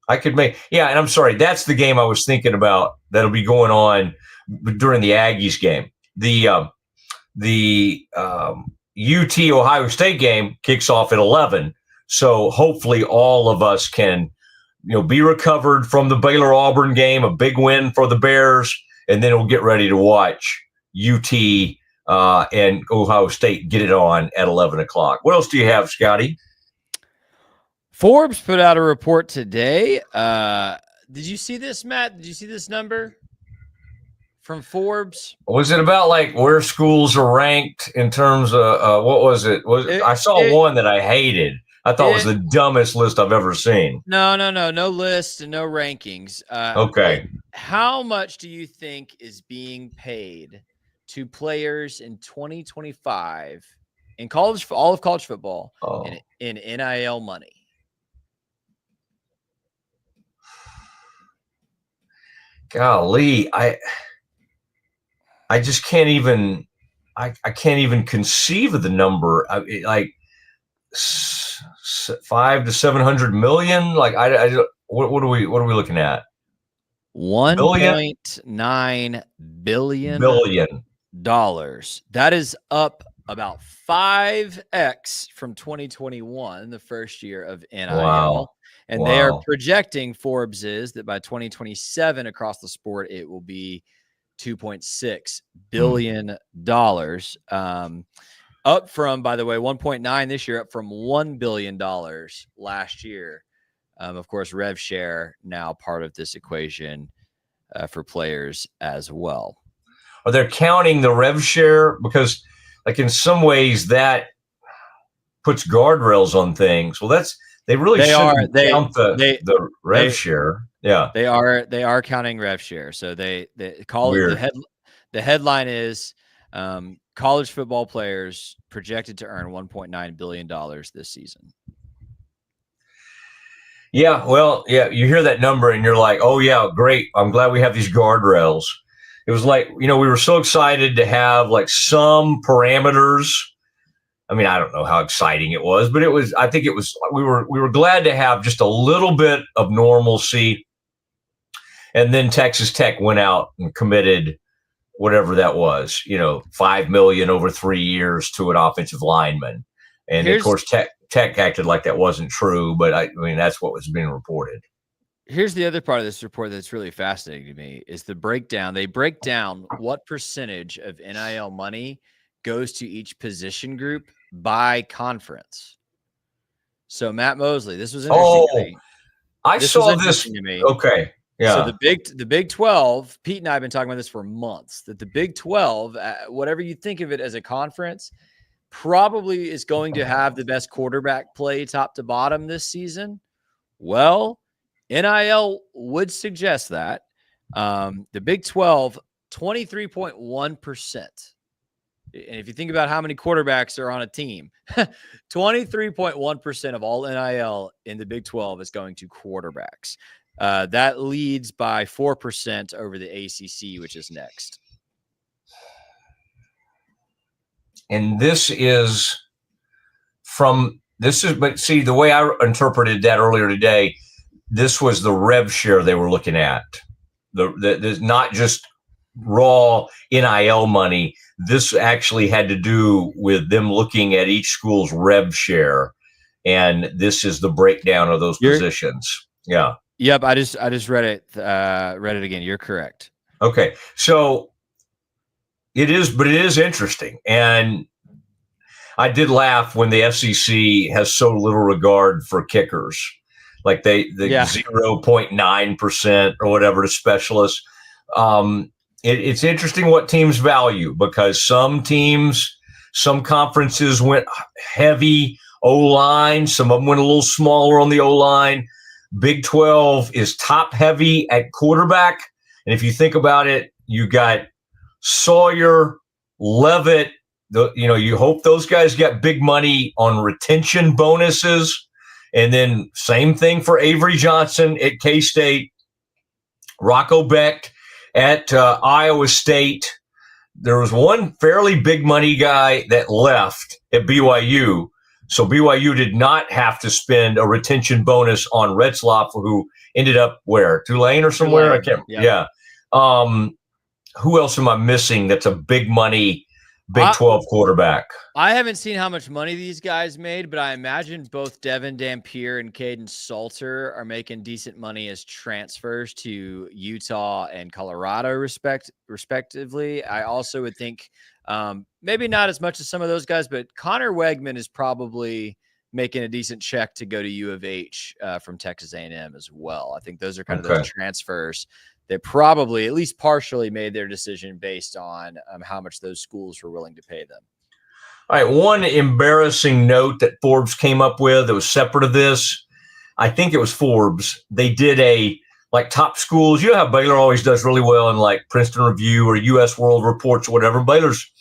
yeah, and I'm sorry, that's the game I was thinking about that'll be going on during the Aggies game. The UT Ohio State game kicks off at 11. So hopefully all of us can be recovered from the Baylor Auburn game, a big win for the Bears, and then we'll get ready to watch UT and Ohio State get it on at 11 o'clock. What else do you have, Scotty? Forbes put out a report today. Did you see this, Matt? Did you see this number from Forbes? Was it about like where schools are ranked in terms of what was it? I saw one that I hated. I thought it was the dumbest list I've ever seen. No list and no rankings. Okay. How much do you think is being paid to players in 2025 in college, all of college football, in NIL money? Golly, I just can't even. I can't even conceive of the number. Like 500 to 700 million. Like what are we looking at? $1.9 billion dollars. That is up about 5x from 2021, the first year of NIL. Wow. And they are projecting, Forbes is, that by 2027 across the sport, it will be $2.6 billion. Up from, by the way, 1.9 this year, up from $1 billion last year. Of course, rev share now part of this equation for players as well. Are they counting the rev share? Because, like, in some ways that puts guardrails on things. Well, they shouldn't count the rev share. Yeah, they are counting rev share. So they call it the headline is college football players projected to earn $1.9 billion this season. Yeah, well, yeah, you hear that number and you're like, oh yeah, great. I'm glad we have these guardrails. It was like, we were so excited to have like some parameters. I mean, I don't know how exciting it was, but I think we were glad to have just a little bit of normalcy. And then Texas Tech went out and committed whatever that was, $5 million over 3 years to an offensive lineman. And of course, Tech acted like that wasn't true, but I mean, that's what was being reported. Here's the other part of this report that's really fascinating to me is the breakdown. They break down what percentage of NIL money goes to each position group by conference. So Matt Mosley, this was interesting to me. I saw this. To me. Okay. Yeah. So the Big 12, Pete and I have been talking about this for months, that the Big 12, whatever you think of it as a conference, probably is going to have the best quarterback play top to bottom this season. Well, NIL would suggest that. The Big 12, 23.1%. And if you think about how many quarterbacks are on a team, 23.1% of all NIL in the Big 12 is going to quarterbacks. That leads by 4% over the ACC, which is next. And but see, the way I interpreted that earlier today, this was the rev share they were looking at. There's not just raw NIL money. This actually had to do with them looking at each school's rev share. And this is the breakdown of those positions. Yeah. Yep. I just read it again. You're correct. Okay. So it is interesting. And I did laugh when the FCC has so little regard for kickers. Like the 0.9% or whatever to specialists. It's interesting what teams value, because some conferences went heavy O-line. Some of them went a little smaller on the O-line. Big 12 is top heavy at quarterback. And if you think about it, you got Sawyer, Levitt. You hope those guys get big money on retention bonuses. And then same thing for Avery Johnson at K-State, Rocco Becht at Iowa State. There was one fairly big money guy that left at BYU. So BYU did not have to spend a retention bonus on Retzlaff, who ended up where? Tulane or somewhere? I can't. Yeah. Who else am I missing that's a big money Big 12 quarterback? I haven't seen how much money these guys made, but I imagine both Devin Dampier and Caden Salter are making decent money as transfers to Utah and Colorado, respectively. I also would think maybe not as much as some of those guys, but Connor Wegman is probably making a decent check to go to U of H from Texas A&M as well. I think those are kind of those transfers that probably at least partially made their decision based on how much those schools were willing to pay them. All right, one embarrassing note that Forbes came up with that was separate of this. I think it was Forbes. They did top schools. You know how Baylor always does really well in like Princeton Review or U.S. World Reports or whatever. Baylor's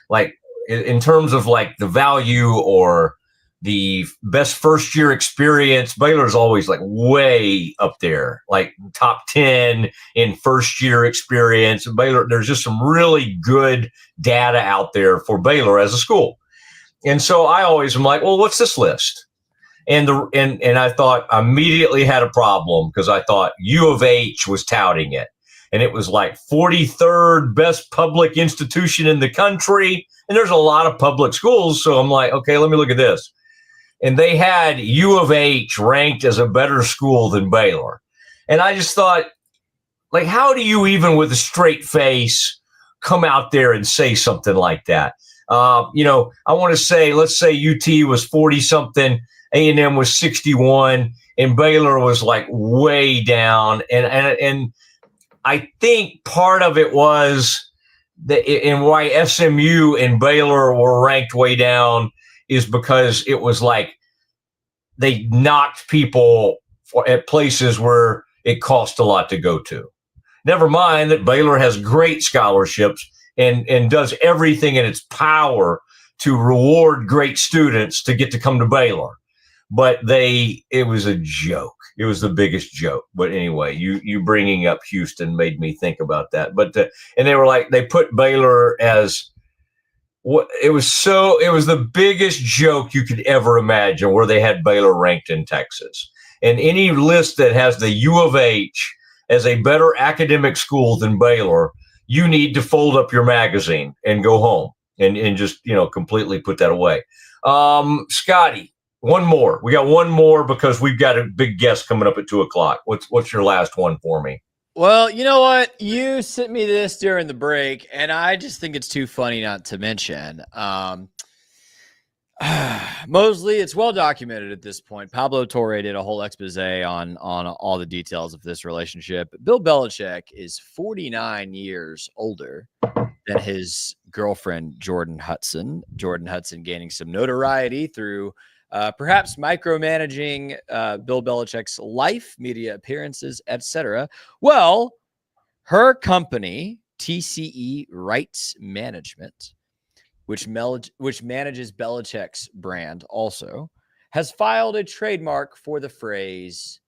like, in terms of like the value or the best first year experience, Baylor's always like way up there, like top 10 in first year experience. Baylor, there's just some really good data out there for Baylor as a school. And so I always am like, well, what's this list? And I thought I immediately had a problem because I thought U of H was touting it. And it was like 43rd best public institution in the country. And there's a lot of public schools. So I'm like, okay, let me look at this. And they had U of H ranked as a better school than Baylor. And I just thought, like, how do you even with a straight face come out there and say something like that? I want to say, let's say UT was 40-something, A&M was 61, and Baylor was like way down. And I think part of it was and why SMU and Baylor were ranked way down is because it was like they knocked people at places where it cost a lot to go to. Never mind that Baylor has great scholarships and does everything in its power to reward great students to get to come to Baylor. But it was a joke. It was the biggest joke. But anyway, you bringing up Houston made me think about that. But and they were like, they put Baylor as what it was the biggest joke you could ever imagine, where they had Baylor ranked in Texas. And any list that has the U of H as a better academic school than Baylor, you need to fold up your magazine and go home and just, completely put that away. Scotty, one more. We got one more because we've got a big guest coming up at 2:00. What's your last one for me? Well, you know what? You sent me this during the break, and I just think it's too funny not to mention. Mosley, it's well documented at this point. Pablo Torre did a whole expose on all the details of this relationship. Bill Belichick is 49 years older than his girlfriend, Jordan Hudson. Jordan Hudson gaining some notoriety through perhaps micromanaging Bill Belichick's life, media appearances, etc. Well, her company, TCE Rights Management, which manages Belichick's brand also, has filed a trademark for the phrase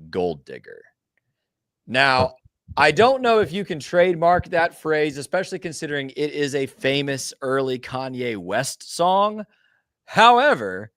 gold digger. Now, I don't know if you can trademark that phrase, especially considering it is a famous early Kanye West song. However,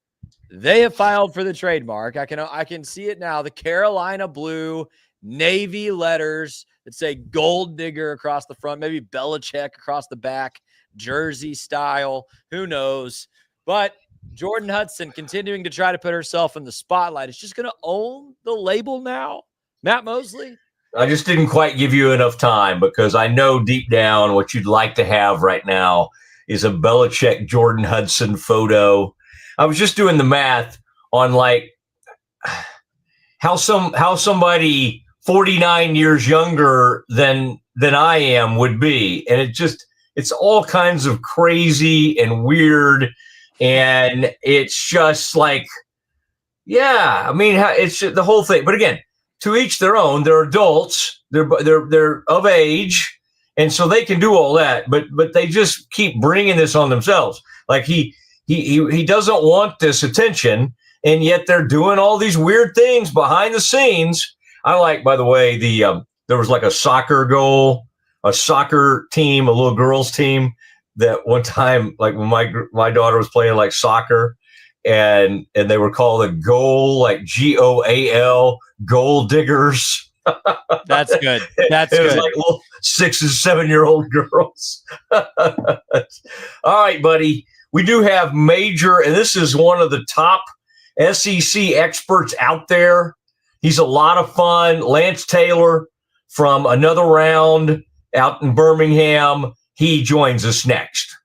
they have filed for the trademark. I can see it now. The Carolina blue navy letters that say gold digger across the front, maybe Belichick across the back, jersey style. Who knows? But Jordan Hudson continuing to try to put herself in the spotlight. Is just going to own the label now. Matt Mosley. I just didn't quite give you enough time because I know deep down what you'd like to have right now is a Belichick Jordan Hudson photo. I was just doing the math on like how somebody 49 years younger than I am would be. And it's all kinds of crazy and weird. And it's just like, yeah, I mean, it's the whole thing. But again, to each their own. They're adults. They're of age, and so they can do all that. But they just keep bringing this on themselves. Like he doesn't want this attention, and yet they're doing all these weird things behind the scenes. I like, by the way, there was like a soccer team, a little girls team that one time, like when my daughter was playing like soccer. And they were called a goal, like GOAL, goal diggers. That's good. That's it good. was like little 6 and 7-year-old girls. All right, buddy. We do have major, and this is one of the top SEC experts out there. He's a lot of fun. Lance Taylor from Another Round out in Birmingham. He joins us next.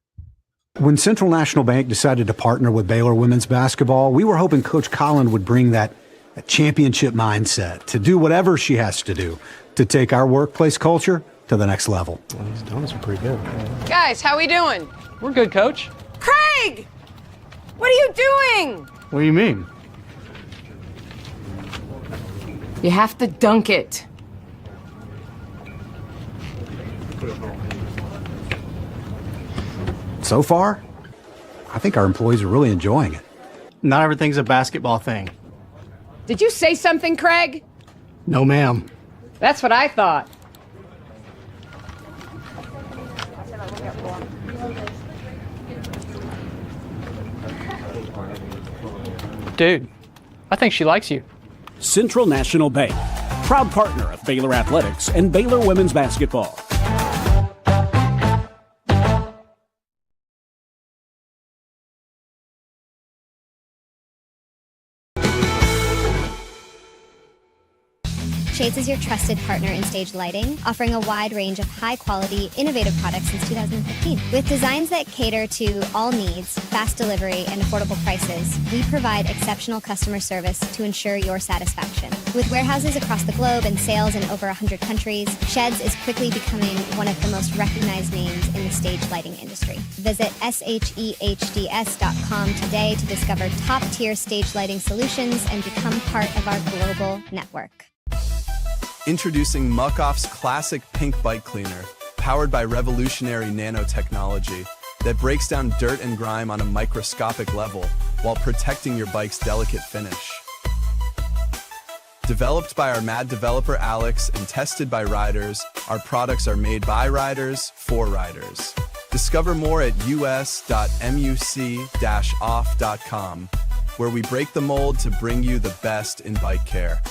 When Central National Bank decided to partner with Baylor women's basketball, we were hoping Coach Collin would bring that championship mindset to do whatever she has to do to take our workplace culture to the next level. Well, these donuts are pretty good. Guys, how we doing? We're good, Coach. Craig! What are you doing? What do you mean? You have to dunk it. So far, I think our employees are really enjoying it. Not everything's a basketball thing. Did you say something, Craig? No, ma'am. That's what I thought. Dude, I think she likes you. Central National Bank, proud partner of Baylor Athletics and Baylor women's basketball. Shades is your trusted partner in stage lighting, offering a wide range of high-quality, innovative products since 2015. With designs that cater to all needs, fast delivery, and affordable prices, we provide exceptional customer service to ensure your satisfaction. With warehouses across the globe and sales in over 100 countries, Sheds is quickly becoming one of the most recognized names in the stage lighting industry. Visit shehds.com today to discover top-tier stage lighting solutions and become part of our global network. Introducing Muck-Off's classic pink bike cleaner, powered by revolutionary nanotechnology that breaks down dirt and grime on a microscopic level while protecting your bike's delicate finish. Developed by our mad developer Alex and tested by riders, our products are made by riders for riders. Discover more at us.muc-off.com, where we break the mold to bring you the best in bike care.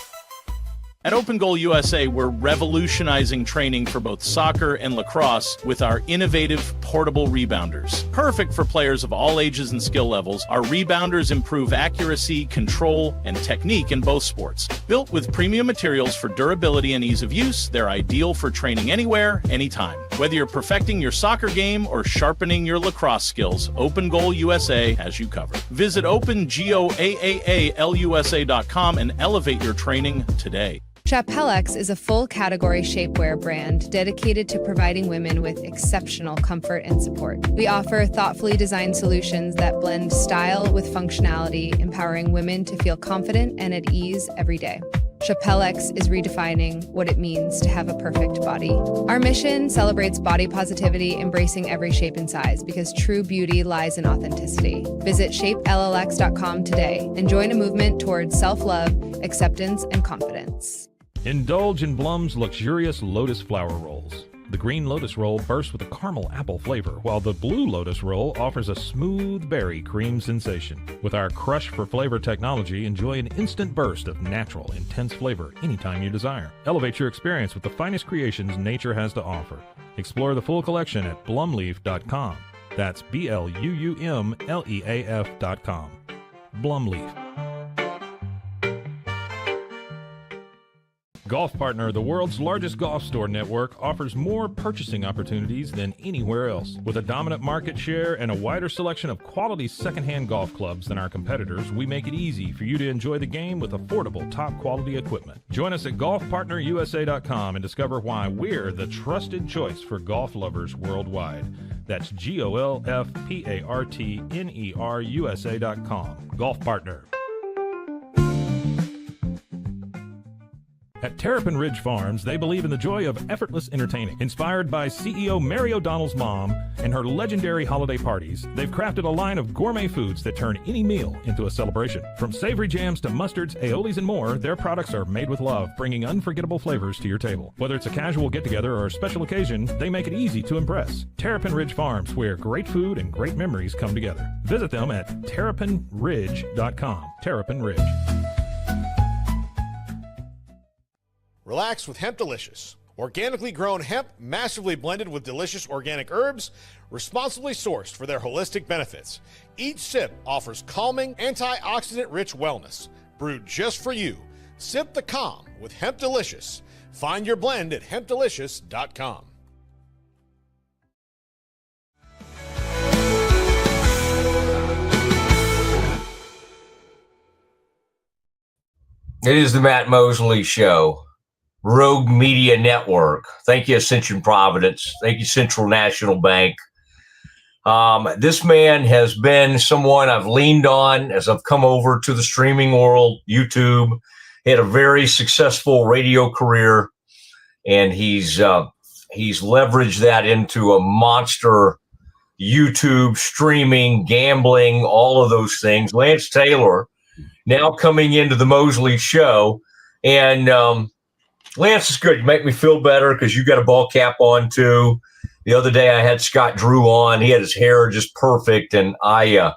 At Open Goal USA, we're revolutionizing training for both soccer and lacrosse with our innovative portable rebounders. Perfect for players of all ages and skill levels, our rebounders improve accuracy, control, and technique in both sports. Built with premium materials for durability and ease of use, they're ideal for training anywhere, anytime. Whether you're perfecting your soccer game or sharpening your lacrosse skills, Open Goal USA has you covered. Visit OpenGoalUSA.com and elevate your training today. Chapellex is a full category shapewear brand dedicated to providing women with exceptional comfort and support. We offer thoughtfully designed solutions that blend style with functionality, empowering women to feel confident and at ease every day. Chappelle-X is redefining what it means to have a perfect body. Our mission celebrates body positivity, embracing every shape and size, because true beauty lies in authenticity. Visit shapellx.com today and join a movement towards self-love, acceptance, and confidence. Indulge in Blum's luxurious Lotus flower rolls. The green Lotus roll bursts with a caramel apple flavor, while the blue Lotus roll offers a smooth berry cream sensation. With our Crush for Flavor technology, enjoy an instant burst of natural, intense flavor anytime you desire. Elevate your experience with the finest creations nature has to offer. Explore the full collection at blumleaf.com. That's BLUUMLEAF.com. Blumleaf. Golf Partner, the world's largest golf store network, offers more purchasing opportunities than anywhere else. With a dominant market share and a wider selection of quality secondhand golf clubs than our competitors, we make it easy for you to enjoy the game with affordable, top-quality equipment. Join us at golfpartnerusa.com and discover why we're the trusted choice for golf lovers worldwide. That's GOLFPARTNERUSA.com. Golf Partner. At Terrapin Ridge Farms, they believe in the joy of effortless entertaining. Inspired by CEO Mary O'Donnell's mom and her legendary holiday parties, they've crafted a line of gourmet foods that turn any meal into a celebration. From savory jams to mustards, aiolis, and more, their products are made with love, bringing unforgettable flavors to your table. Whether it's a casual get-together or a special occasion, they make it easy to impress. Terrapin Ridge Farms, where great food and great memories come together. Visit them at terrapinridge.com. Terrapin Ridge. Relax with Hemp Delicious. Organically grown hemp, massively blended with delicious organic herbs, responsibly sourced for their holistic benefits. Each sip offers calming, antioxidant-rich wellness. Brewed just for you. Sip the calm with Hemp Delicious. Find your blend at hempdelicious.com. It is the Matt Mosley Show. Rogue Media Network. Thank you, Ascension Providence. Thank you, Central National Bank. This man has been someone I've leaned on as I've come over to the streaming world, YouTube. He had a very successful radio career, and he's leveraged that into a monster YouTube, streaming, gambling, all of those things. Lance Taylor now coming into the Mosley Show, and Lance is good. You make me feel better because you got a ball cap on too. The other day I had Scott Drew on. He had his hair just perfect, and I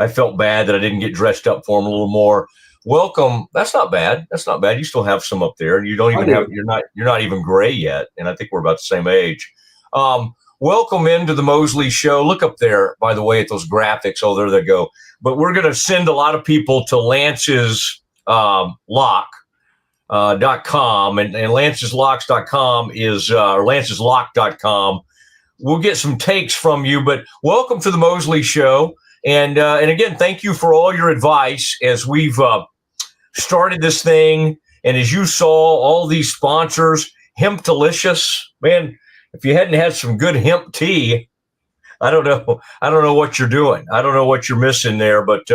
felt bad that I didn't get dressed up for him a little more. Welcome. That's not bad. That's not bad. You still have some up there, and you don't even have. You're not even gray yet, and I think we're about the same age. Welcome into the Mosley Show. Look up there, by the way, at those graphics. Oh, there they go. But we're going to send a lot of people to Lance's lock.com, and lanceslocks.com is or lanceslock.com. We'll get some takes from you, but welcome to the Mosley Show. And again, thank you for all your advice as we've started this thing. And as you saw, all these sponsors, Hemp Delicious, man, if you hadn't had some good hemp tea, I don't know what you're doing. I don't know what you're missing there, but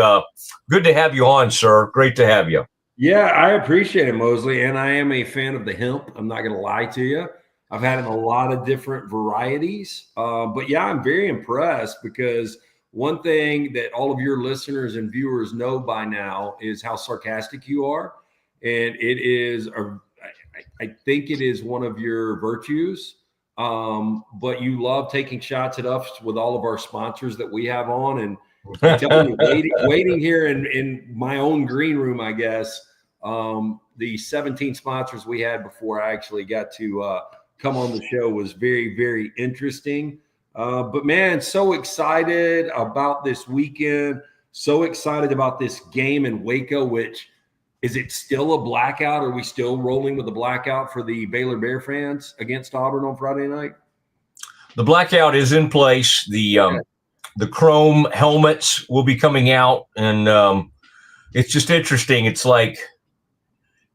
good to have you on, sir. Great to have you. Yeah, I appreciate it, Mosley, and I am a fan of the hemp. I'm not going to lie to you. I've had it in a lot of different varieties, but yeah, I'm very impressed because one thing that all of your listeners and viewers know by now is how sarcastic you are, and it is I think it is one of your virtues. But you love taking shots at us with all of our sponsors that we have on, and I'm telling you, waiting here in my own green room, I guess, the 17 sponsors we had before I actually got to come on the show was very, very interesting. But man, so excited about this weekend, so excited about this game in Waco, which is it still a blackout? Are we still rolling with the blackout for the Baylor Bear fans against Auburn on Friday night? The blackout is in place. The chrome helmets will be coming out, and it's just interesting. It's like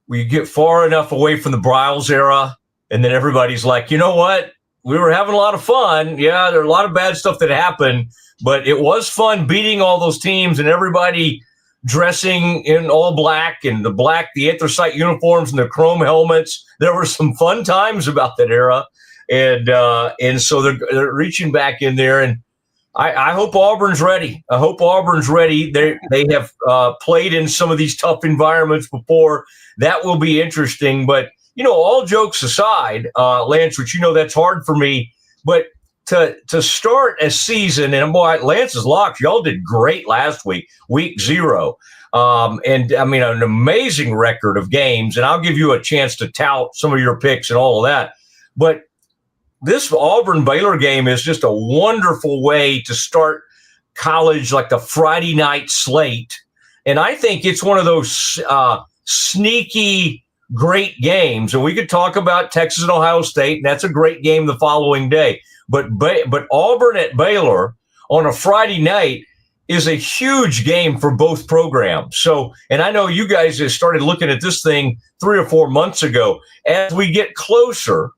we get far enough away from the Bryles era, and then everybody's like, you know what? We were having a lot of fun. Yeah, there are a lot of bad stuff that happened, but it was fun beating all those teams, and everybody dressing in all black and the anthracite uniforms and the chrome helmets. There were some fun times about that era. And so they're reaching back in there, and I hope Auburn's ready. I hope Auburn's ready. They have played in some of these tough environments before. That will be interesting. But, all jokes aside, Lance, which that's hard for me, but to start a season, and boy, Lance's Locks, y'all did great last week, week 0. And I mean, an amazing record of games, and I'll give you a chance to tout some of your picks and all of that. But this Auburn-Baylor game is just a wonderful way to start college, like the Friday night slate. And I think it's one of those sneaky, great games. And we could talk about Texas and Ohio State, and that's a great game the following day. But Auburn at Baylor on a Friday night is a huge game for both programs. So, and I know you guys have started looking at this thing 3 or 4 months ago. As we get closer,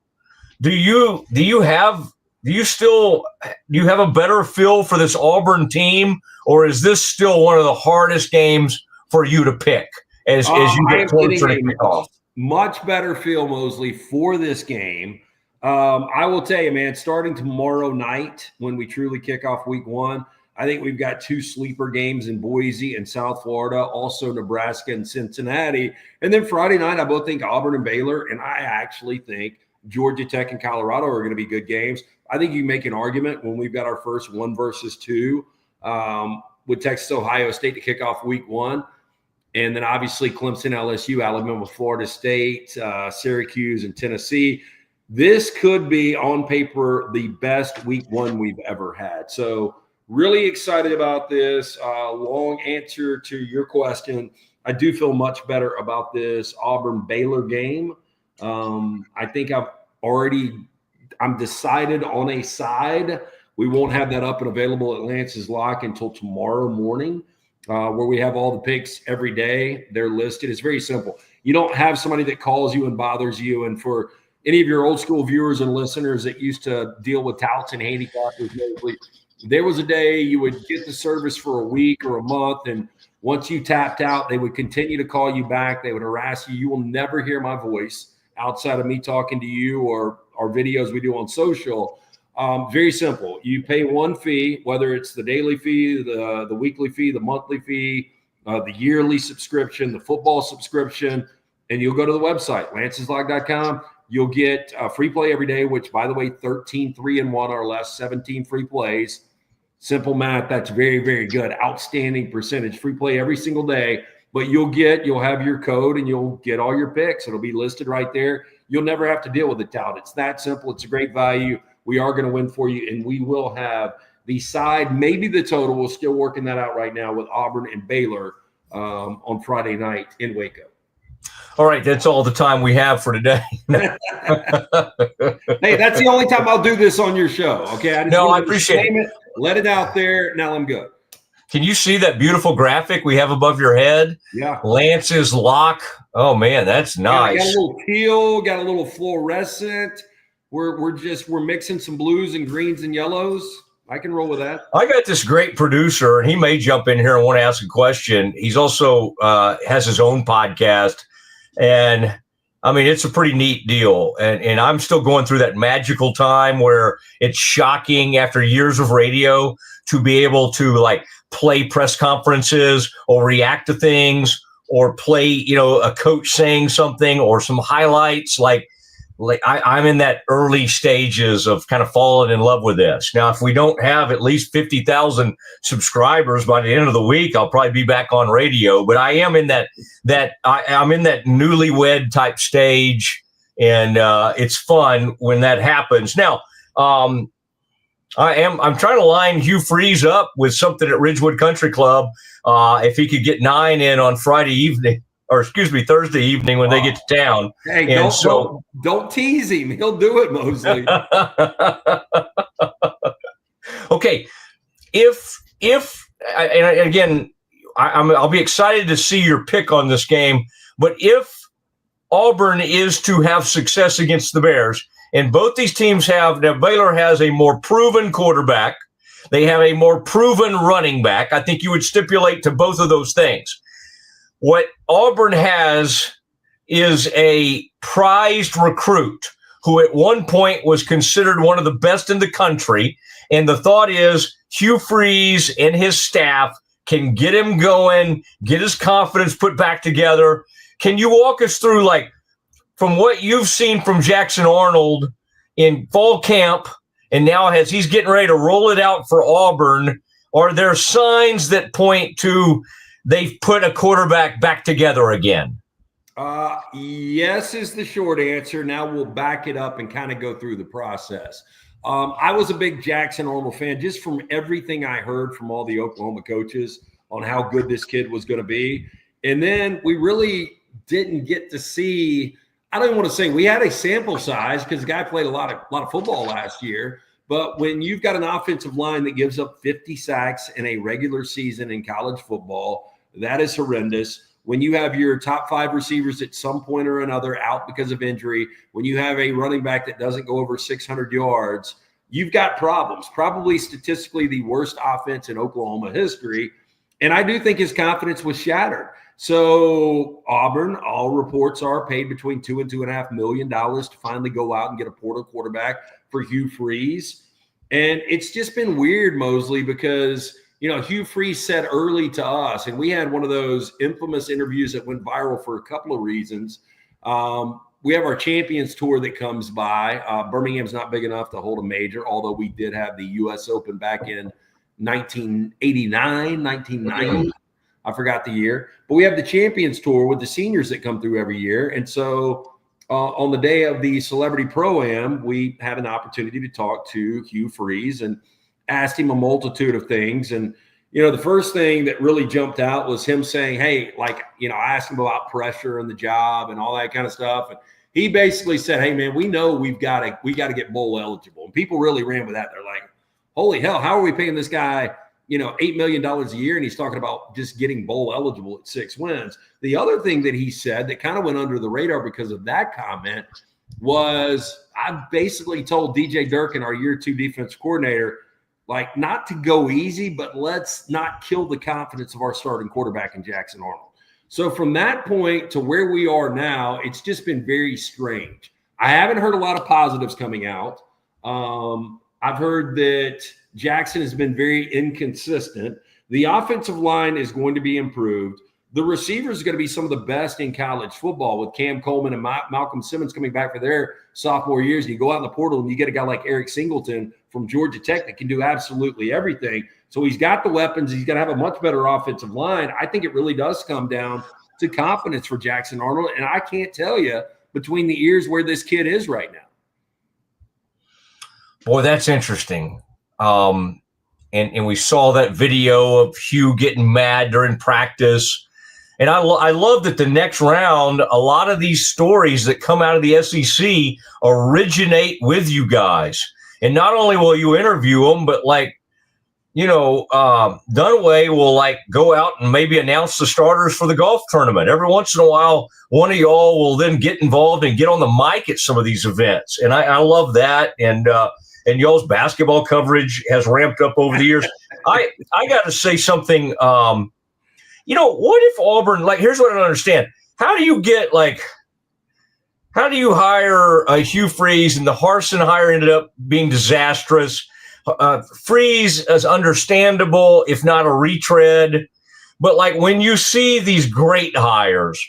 do you have a better feel for this Auburn team, or is this still one of the hardest games for you to pick as you get closer to kickoff? Much better feel, Mosley, for this game. I will tell you, man, starting tomorrow night when we truly kick off week 1, I think we've got 2 sleeper games in Boise and South Florida, also Nebraska and Cincinnati. And then Friday night, I both think Auburn and Baylor, and I actually think Georgia Tech and Colorado are going to be good games. I think you can make an argument when we've got our first 1 versus 2 with Texas, Ohio State to kick off week 1. And then obviously Clemson, LSU, Alabama, Florida State, Syracuse, and Tennessee. This could be on paper the best week 1 we've ever had. So really excited about this. Long answer to your question. I do feel much better about this Auburn-Baylor game. I think I'm decided on a side. We won't have that up and available at Lance's Lock until tomorrow morning, where we have all the picks every day. They're listed. It's very simple. You don't have somebody that calls you and bothers you. And for any of your old school viewers and listeners that used to deal with touts and handicappers, there was a day you would get the service for a week or a month, and once you tapped out, they would continue to call you back. They would harass you. You will never hear my voice outside of me talking to you or our videos we do on social. Very simple. You pay one fee, whether it's the daily fee, the weekly fee, the monthly fee, the yearly subscription, the football subscription, and you'll go to the website, lanceslog.com. You'll get free play every day, which, by the way, 13 3-1 or less, 17 free plays. Simple math, that's very, very good. Outstanding percentage. Free play every single day. But you'll have your code and you'll get all your picks. It'll be listed right there. You'll never have to deal with a tout. It's that simple. It's a great value. We are going to win for you, and we will have the side, maybe the total. We're still working that out right now with Auburn and Baylor on Friday night in Waco. All right, that's all the time we have for today. Hey, that's the only time I'll do this on your show. Okay, I appreciate it. Let it out there. Now I'm good. Can you see that beautiful graphic we have above your head? Yeah. Lance's Lock. Oh man, that's nice. Got a little teal, got a little fluorescent. We're mixing some blues and greens and yellows. I can roll with that. I got this great producer, and he may jump in here and want to ask a question. He's also has his own podcast, and I mean, it's a pretty neat deal. And I'm still going through that magical time where it's shocking after years of radio to be able to like play press conferences or react to things or play, a coach saying something or some highlights. Like I'm in that early stages of kind of falling in love with this. Now, if we don't have at least 50,000 subscribers by the end of the week, I'll probably be back on radio. But I am in I'm in that newlywed type stage, and it's fun when that happens. Now, I'm trying to line Hugh Freeze up with something at Ridgewood Country Club. If he could get 9 in on Thursday evening when they get to town. Hey, don't tease him. He'll do it, Mosley. Okay. And again, I'll be excited to see your pick on this game, but if Auburn is to have success against the Bears, and both these teams now Baylor has a more proven quarterback, They have a more proven running back. I think you would stipulate to both of those things. What Auburn has is a prized recruit who at one point was considered one of the best in the country. And the thought is Hugh Freeze and his staff can get him going, get his confidence put back together. Can you walk us through, like, from what you've seen from Jackson Arnold in fall camp, and now as he's getting ready to roll it out for Auburn, are there signs that point to they've put a quarterback back together again? Yes is the short answer. Now we'll back it up and kind of go through the process. I was a big Jackson Arnold fan just from everything I heard from all the Oklahoma coaches on how good this kid was going to be. And then we really didn't get to see, I don't even want to say we had a sample size because the guy played a lot of football last year. But when you've got an offensive line that gives up 50 sacks in a regular season in college football, that is horrendous. When you have your top 5 receivers at some point or another out because of injury, when you have a running back that doesn't go over 600 yards, you've got problems. Probably statistically the worst offense in Oklahoma history. And I do think his confidence was shattered. So Auburn, all reports are, paid between $2 and $2.5 million to finally go out and get a portal quarterback for Hugh Freeze. And it's just been weird, Mosley, because Hugh Freeze said early to us, and we had one of those infamous interviews that went viral for a couple of reasons. We have our Champions Tour that comes by. Birmingham's not big enough to hold a major, although we did have the U.S. Open back in 1989, 1990. I forgot the year. But we have the Champions Tour with the seniors that come through every year. And so on the day of the Celebrity Pro-Am, we had an opportunity to talk to Hugh Freeze and asked him a multitude of things. And, the first thing that really jumped out was him saying, hey, I asked him about pressure and the job and all that kind of stuff. And he basically said, hey, man, we know we got to get bowl eligible. And people really ran with that. They're like, holy hell, how are we paying this guy, $8 million a year? And he's talking about just getting bowl eligible at 6 wins. The other thing that he said that kind of went under the radar because of that comment was, I basically told DJ Durkin, our year 2 defense coordinator, not to go easy, but let's not kill the confidence of our starting quarterback in Jackson Arnold. So from that point to where we are now, it's just been very strange. I haven't heard a lot of positives coming out. I've heard that Jackson has been very inconsistent. The offensive line is going to be improved. The receivers are going to be some of the best in college football with Cam Coleman and Malcolm Simmons coming back for their sophomore years. And you go out in the portal and you get a guy like Eric Singleton from Georgia Tech that can do absolutely everything. So he's got the weapons. He's going to have a much better offensive line. I think it really does come down to confidence for Jackson Arnold. And I can't tell you between the ears where this kid is right now. Boy, that's interesting. And we saw that video of Hugh getting mad during practice. And I love that the next round, a lot of these stories that come out of the SEC originate with you guys. And not only will you interview them, but Dunaway will go out and maybe announce the starters for the golf tournament. Every once in a while, one of y'all will then get involved and get on the mic at some of these events. And I love that. And y'all's basketball coverage has ramped up over the years. I got to say something. What if Auburn, here's what I don't understand. How do you hire a Hugh Freeze, and the Harsin hire ended up being disastrous? Freeze is understandable, if not a retread. But when you see these great hires,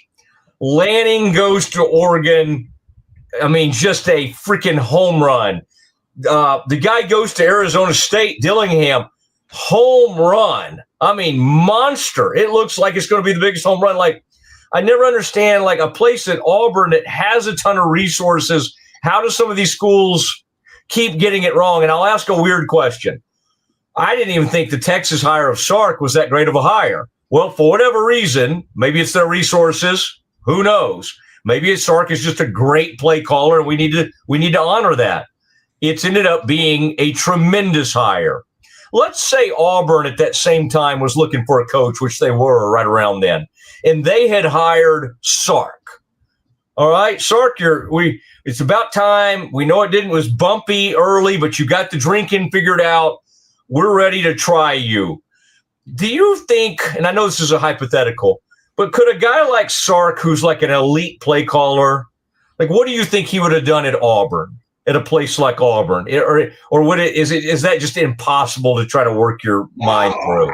Lanning goes to Oregon. I mean, just a freaking home run. The guy goes to Arizona State, Dillingham, home run. I mean, monster. It looks like it's going to be the biggest home run. I never understand, a place at Auburn that has a ton of resources, how do some of these schools keep getting it wrong? And I'll ask a weird question. I didn't even think the Texas hire of Sark was that great of a hire. Well, for whatever reason, maybe it's their resources. Who knows? Maybe Sark is just a great play caller, and we need to honor that. It's ended up being a tremendous hire. Let's say Auburn at that same time was looking for a coach, which they were right around then, and they had hired Sark. All right, Sark, it's about time. We know it was bumpy early, but you got the drinking figured out. we're ready to try you. Do you think, and I know this is a hypothetical, but could a guy like Sark, who's like an elite play caller, like what do you think he would have done at Auburn, at a place like Auburn? Or would it, is that just impossible to try to work your mind through?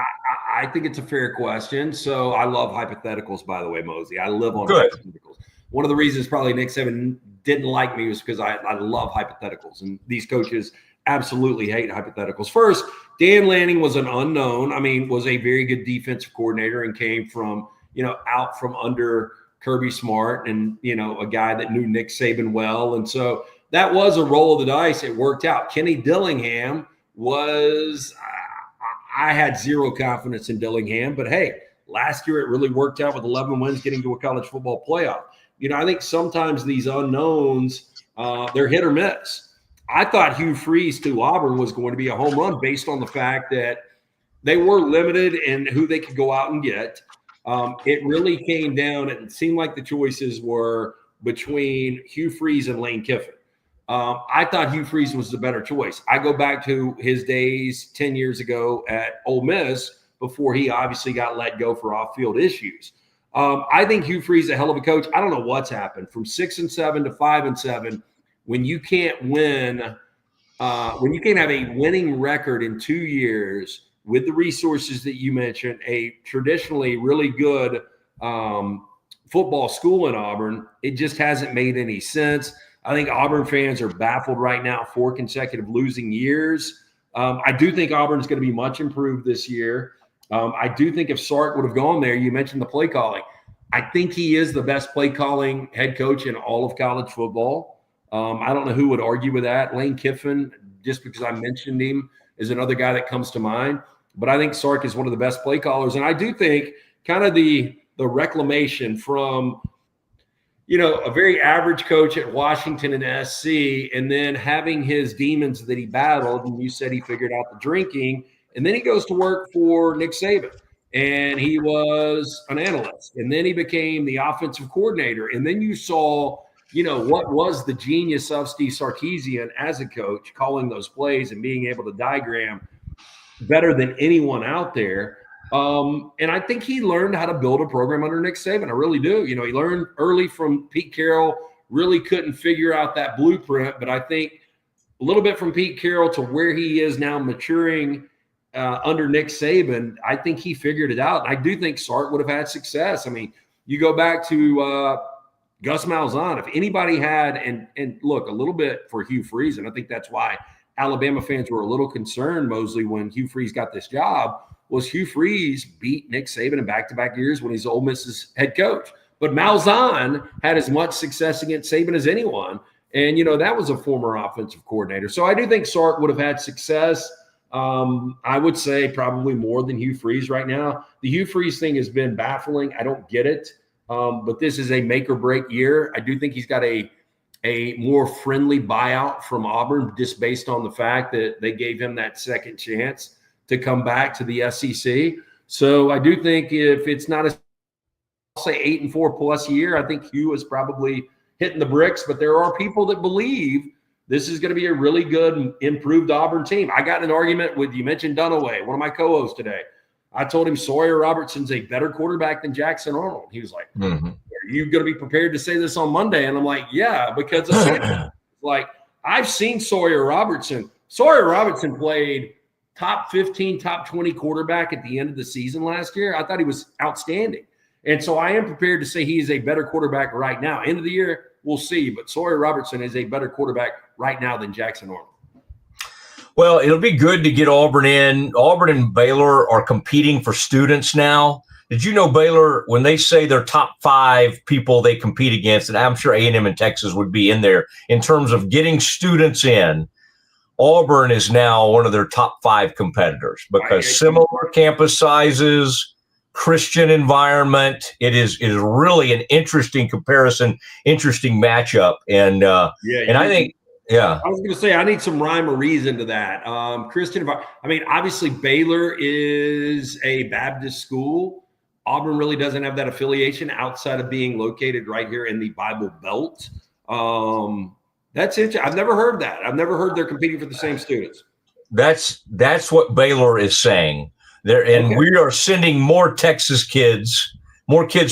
I think it's a fair question. So I love hypotheticals, by the way, Mosley. I live on hypotheticals. One of the reasons probably Nick Saban didn't like me was because I love hypotheticals, and these coaches absolutely hate hypotheticals. First, Dan Lanning was an unknown. I mean, was a very good defensive coordinator and came from, out from under Kirby Smart and, a guy that knew Nick Saban well. And so that was a roll of the dice. It worked out. Kenny Dillingham was I had zero confidence in Dillingham, but hey, last year it really worked out with 11 wins getting to a college football playoff. I think sometimes these unknowns, they're hit or miss. I thought Hugh Freeze to Auburn was going to be a home run based on the fact that they were limited in who they could go out and get. It really came down, it seemed like the choices were between Hugh Freeze and Lane Kiffin. I thought Hugh Freeze was the better choice. I go back to his days 10 years ago at Ole Miss before he obviously got let go for off-field issues. I think Hugh Freeze is a hell of a coach. I don't know what's happened from 6-7 to 5-7. When you can't win, when you can't have a winning record in 2 years with the resources that you mentioned, a traditionally really good football school in Auburn, it just hasn't made any sense. I think Auburn fans are baffled right now, 4 consecutive losing years. I do think Auburn's going to be much improved this year. I do think if Sark would have gone there, you mentioned the play calling. I think he is the best play calling head coach in all of college football. I don't know who would argue with that. Lane Kiffin, just because I mentioned him, is another guy that comes to mind. But I think Sark is one of the best play callers. And I do think kind of the reclamation from, a very average coach at Washington and SC, and then having his demons that he battled, and you said he figured out the drinking, and then he goes to work for Nick Saban, and he was an analyst, and then he became the offensive coordinator, and then you saw – what was the genius of Steve Sarkisian as a coach, calling those plays and being able to diagram better than anyone out there. And I think he learned how to build a program under Nick Saban. I really do. He learned early from Pete Carroll, really couldn't figure out that blueprint. But I think a little bit from Pete Carroll to where he is now maturing under Nick Saban, I think he figured it out. And I do think Sark would have had success. I mean, you go back to Gus Malzahn, if anybody had, and look, a little bit for Hugh Freeze, and I think that's why Alabama fans were a little concerned, Mosley, when Hugh Freeze got this job, was Hugh Freeze beat Nick Saban in back-to-back years when he's Ole Miss's head coach. But Malzahn had as much success against Saban as anyone, and, that was a former offensive coordinator. So I do think Sark would have had success. I would say probably more than Hugh Freeze right now. The Hugh Freeze thing has been baffling. I don't get it. But this is a make or break year. I do think he's got a more friendly buyout from Auburn just based on the fact that they gave him that second chance to come back to the SEC. So I do think if it's not I'll say 8-4 plus year, I think Hugh is probably hitting the bricks, but there are people that believe this is going to be a really good improved Auburn team. I got in an argument with, you mentioned Dunaway, one of my co-hosts today. I told him Sawyer Robertson's a better quarterback than Jackson Arnold. He was like, Are you going to be prepared to say this on Monday? And I'm like, yeah, because I've seen Sawyer Robertson. Sawyer Robertson played top 15, top 20 quarterback at the end of the season last year. I thought he was outstanding. And so I am prepared to say he is a better quarterback right now. End of the year, we'll see. But Sawyer Robertson is a better quarterback right now than Jackson Arnold. Well, it'll be good to get Auburn in. Auburn and Baylor are competing for students now. Did you know Baylor, when they say their top 5 people they compete against, and I'm sure A&M and Texas would be in there in terms of getting students in, Auburn is now one of their top 5 competitors because similar campus sizes, Christian environment. It is really an interesting comparison, interesting matchup. And I think, yeah. I was going to say, I need some rhyme or reason to that. Christian, obviously Baylor is a Baptist school. Auburn really doesn't have that affiliation outside of being located right here in the Bible Belt. That's interesting. I've never heard that. I've never heard they're competing for the same students. That's what Baylor is saying there, and we are sending more kids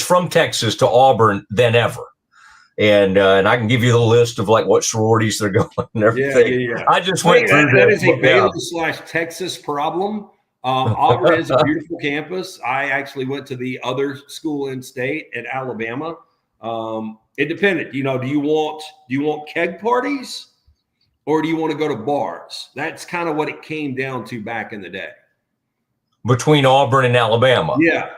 from Texas to Auburn than ever. And I can give you the list of like what sororities they're going and everything. Yeah. I just went through that is a yeah. Baylor/Texas problem. Auburn is a beautiful campus. I actually went to the other school in state at Alabama. It depended. Do you want keg parties, or do you want to go to bars? That's kind of what it came down to back in the day. Between Auburn and Alabama. Yeah,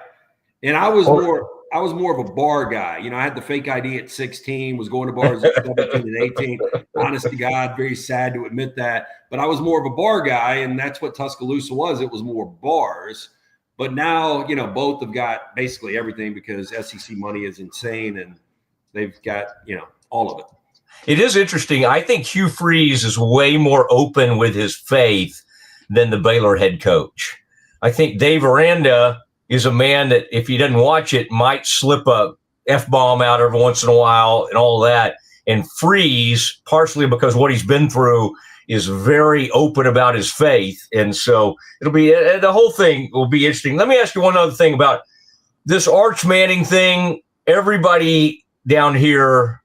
and I was more of a bar guy. I had the fake ID at 16, was going to bars at 17 and 18. Honest to God, very sad to admit that. But I was more of a bar guy, and that's what Tuscaloosa was. It was more bars. But now, both have got basically everything because SEC money is insane, and they've got, all of it. It is interesting. I think Hugh Freeze is way more open with his faith than the Baylor head coach. I think Dave Aranda is a man that, if he doesn't watch it, might slip a F-bomb out every once in a while and all that. And Freeze, partially because what he's been through, is very open about his faith. And so the whole thing will be interesting. Let me ask you one other thing about this Arch Manning thing. Everybody down here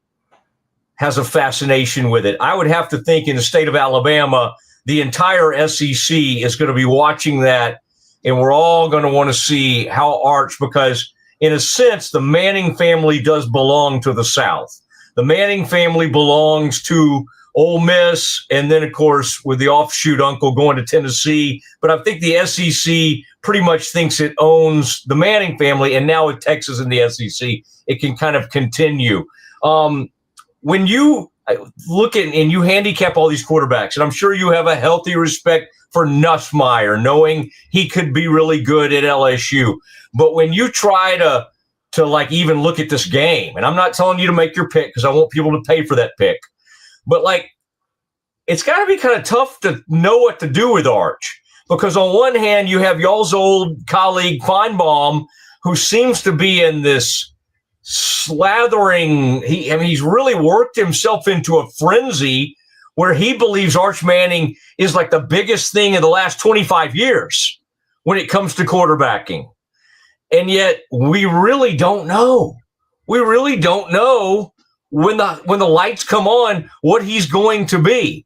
has a fascination with it. I would have to think in the state of Alabama, the entire SEC is going to be watching that. And we're all going to want to see how Arch, because in a sense, the Manning family does belong to the South. The Manning family belongs to Ole Miss, and then, of course, with the offshoot uncle going to Tennessee. But I think the SEC pretty much thinks it owns the Manning family, and now with Texas in the SEC, it can kind of continue. When you look at and you handicap all these quarterbacks, and I'm sure you have a healthy respect for Nussmeier, knowing he could be really good at LSU. But when you try to like even look at this game, and I'm not telling you to make your pick because I want people to pay for that pick, but like it's got to be kind of tough to know what to do with Arch, because on one hand you have y'all's old colleague Feinbaum, who seems to be in this slathering. He's really worked himself into a frenzy where he believes Arch Manning is like the biggest thing in the last 25 years when it comes to quarterbacking. And yet we really don't know. We really don't know when the lights come on what he's going to be.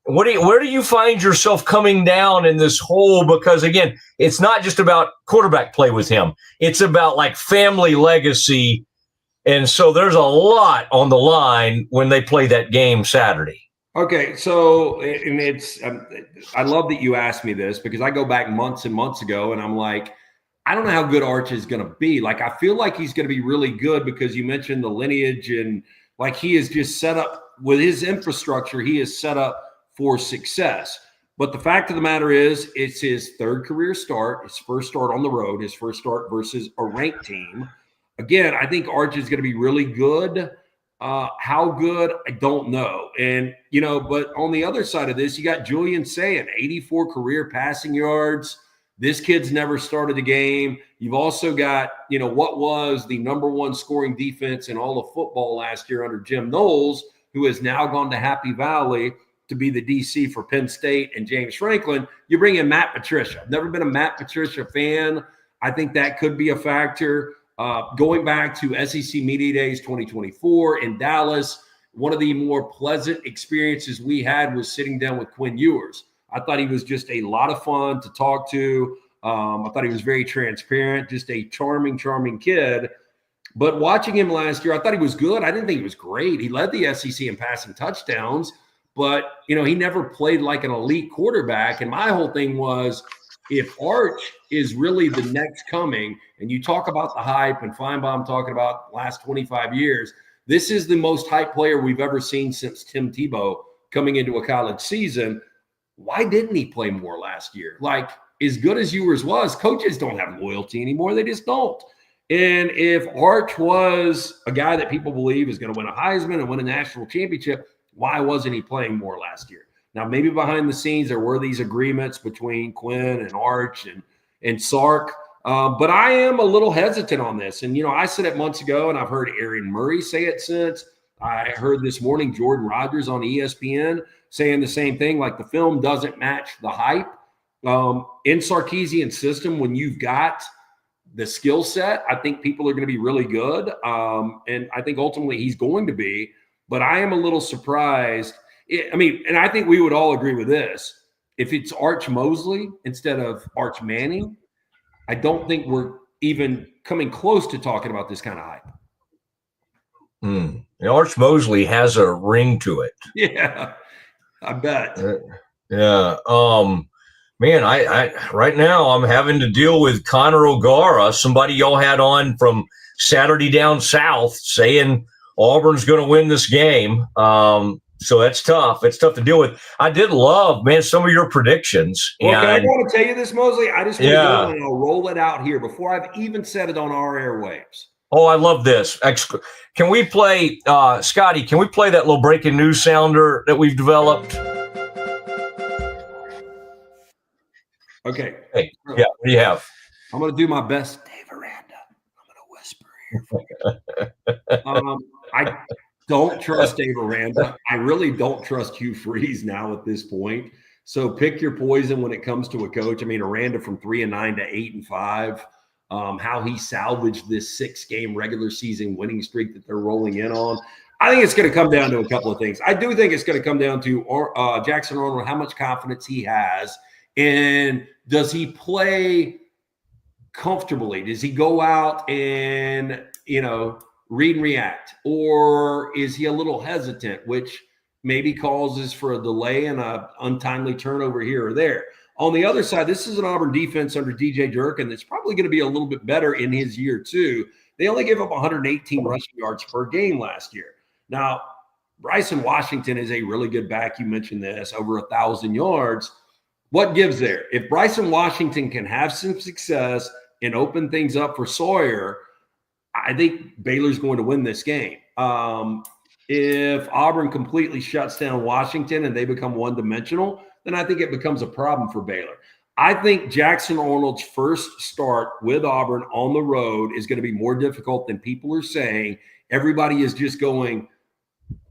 Where do you find yourself coming down in this hole? Because again, it's not just about quarterback play with him. It's about like family legacy. And so there's a lot on the line when they play that game Saturday. Okay, so and it's I love that you asked me this, because I go back months and months ago and I'm like, I don't know how good Arch is going to be. Like, I feel like he's going to be really good because you mentioned the lineage, and like he is just set up with his infrastructure. He is set up for success. But the fact of the matter is, it's his third career start, his first start on the road, his first start versus a ranked team. Again, I think Arch is going to be really good. How good, I don't know. And, but on the other side of this, you got Julian Sayin, 84 career passing yards. This kid's never started a game. You've also got, what was the number one scoring defense in all of football last year under Jim Knowles, who has now gone to Happy Valley to be the DC for Penn State and James Franklin. You bring in Matt Patricia. I've never been a Matt Patricia fan. I think that could be a factor. Going back to SEC Media Days 2024 in Dallas, one of the more pleasant experiences we had was sitting down with Quinn Ewers. I thought he was just a lot of fun to talk to. I thought he was very transparent, just a charming, charming kid. But watching him last year, I thought he was good. I didn't think he was great. He led the SEC in passing touchdowns, but, he never played like an elite quarterback. And my whole thing was, if Arch is really the next coming, and you talk about the hype and Feinbaum talking about the last 25 years, this is the most hyped player we've ever seen since Tim Tebow coming into a college season. Why didn't he play more last year? Like, as good as Ewers was, coaches don't have loyalty anymore. They just don't. And if Arch was a guy that people believe is going to win a Heisman and win a national championship, why wasn't he playing more last year? Now, maybe behind the scenes, there were these agreements between Quinn and Arch and Sark. But I am a little hesitant on this. And, I said it months ago, and I've heard Aaron Murray say it since. I heard this morning Jordan Rodgers on ESPN. saying the same thing. Like the film doesn't match the hype. In Sarkisian's system, when you've got the skill set, I think people are going to be really good. And I think ultimately he's going to be. But I am a little surprised. And I think we would all agree with this. If it's Arch Mosley instead of Arch Manning, I don't think we're even coming close to talking about this kind of hype. Arch Mosley has a ring to it. Yeah, I bet. Yeah. Man, I right now I'm having to deal with Connor O'Gara, somebody y'all had on from Saturday Down South, saying Auburn's going to win this game. So that's tough. It's tough to deal with. I did love, man, some of your predictions. Well, can I want to tell you this, Mosley? I just want to go and I'll roll it out here before I've even said it on our airwaves. Oh, I love this. Can we play, Scotty, can we play that little breaking news sounder that we've developed? Okay. Hey, yeah, what do you have? I'm going to do my best. Dave Aranda. I'm going to whisper here. I don't trust Dave Aranda. I really don't trust Hugh Freeze now at this point. So pick your poison when it comes to a coach. I mean, Aranda from 3-9 to 8-5. How he salvaged this 6-game regular season winning streak that they're rolling in on. I think it's going to come down to a couple of things. I do think it's going to come down to Jackson Arnold, how much confidence he has, and does he play comfortably? Does he go out and, read and react? Or is he a little hesitant, which maybe causes for a delay and an untimely turnover here or there? On the other side, this is an Auburn defense under DJ Durkin that's probably going to be a little bit better in his year too. They only gave up 118 rushing yards per game last year. Now, Bryson Washington is a really good back. You mentioned this, over 1,000 yards. What gives there? If Bryson Washington can have some success and open things up for Sawyer, I think Baylor's going to win this game. If Auburn completely shuts down Washington and they become one-dimensional, then I think it becomes a problem for Baylor. I think Jackson Arnold's first start with Auburn on the road is going to be more difficult than people are saying. Everybody is just going,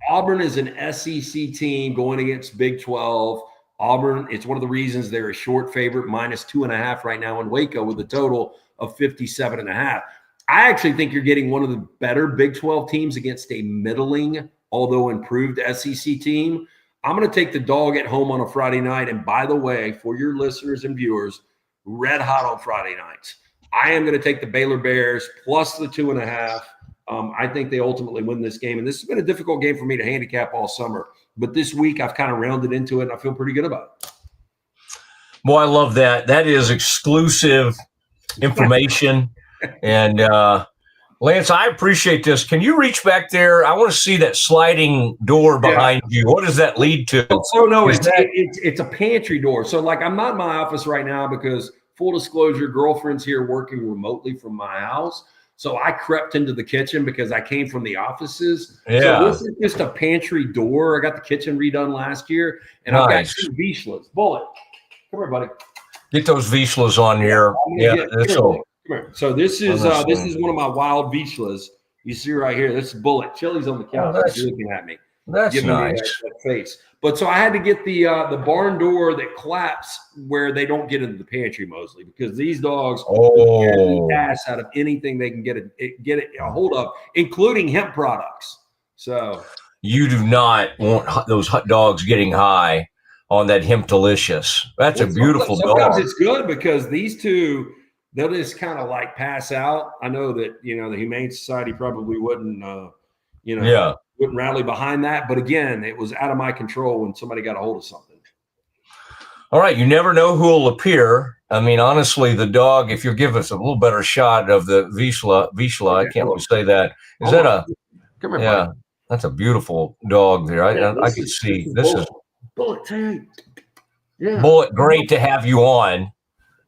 Auburn is an SEC team going against Big 12. Auburn, it's one of the reasons they're a short favorite, -2.5 right now in Waco with a total of 57.5. I actually think you're getting one of the better Big 12 teams against a middling, although improved SEC team. I'm going to take the dog at home on a Friday night. And by the way, for your listeners and viewers, red hot on Friday nights. I am going to take the Baylor Bears plus the 2.5. I think they ultimately win this game. And this has been a difficult game for me to handicap all summer. But this week I've kind of rounded into it and I feel pretty good about it. Boy, I love that. That is exclusive information. And Lance, I appreciate this. Can you reach back there? I want to see that sliding door behind you. What does that lead to? Oh, no, it's a pantry door. So, like, I'm not in my office right now because, full disclosure, girlfriend's here working remotely from my house. So I crept into the kitchen because I came from the offices. Yeah. So this is just a pantry door. I got the kitchen redone last year. And I've got 2 Vizslas. Bullet. Come here, buddy. Get those Vizslas on here. Yeah, that's all. So this is one of my wild Vizslas. You see right here. This is Bullet. Chili's on the couch. He's looking at me. That's giving nice. Me that face. But so I had to get the barn door that claps where they don't get into the pantry, Mosley, because these dogs pass out of anything they can get a hold of, including hemp products. So you do not want those hot dogs getting high on that hemp delicious. That's a beautiful dog. Sometimes it's good because these two, they'll just kind of like pass out. I know that, the Humane Society probably wouldn't, wouldn't rally behind that. But again, it was out of my control when somebody got a hold of something. All right. You never know who will appear. I mean, honestly, the dog, if you give us a little better shot of the Vizsla, I can't really say that. Is that a, come here, yeah, that's a beautiful dog there. I can see this is Bullet. Yeah. Bullet. Great to have you on.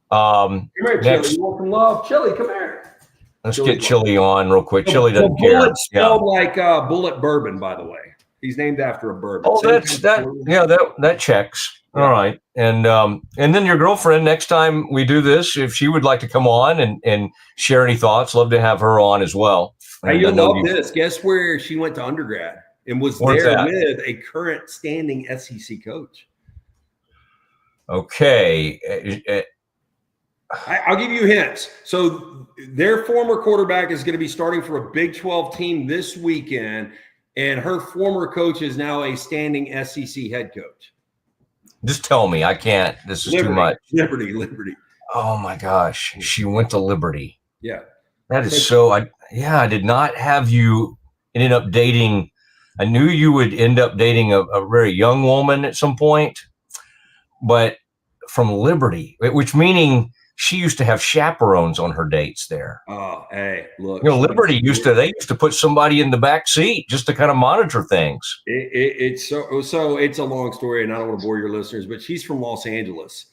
Come here, Chili. You want some love? Chili, come here. Let's get Chili on real quick. Chili doesn't care. Bullet spelled like Bullet Bourbon, by the way. He's named after a bourbon. Oh, that checks. Yeah. All right. And then your girlfriend, next time we do this, if she would like to come on and share any thoughts, love to have her on as well. Hey, you'll love this. Guess where she went to undergrad? and was Where's there that? with a current standing SEC coach. Okay. I'll give you hints. So their former quarterback is going to be starting for a Big 12 team this weekend, and her former coach is now a standing SEC head coach. Just tell me. I can't. This is Liberty, too much. Liberty. Oh my gosh. She went to Liberty. Yeah. That is so. I did not have you ended up dating. I knew you would end up dating a very young woman at some point, but from Liberty, which meaning she used to have chaperones on her dates there. Oh, hey, look. Liberty used to put somebody in the back seat just to kind of monitor things. It's so it's a long story, and I don't want to bore your listeners, but she's from Los Angeles,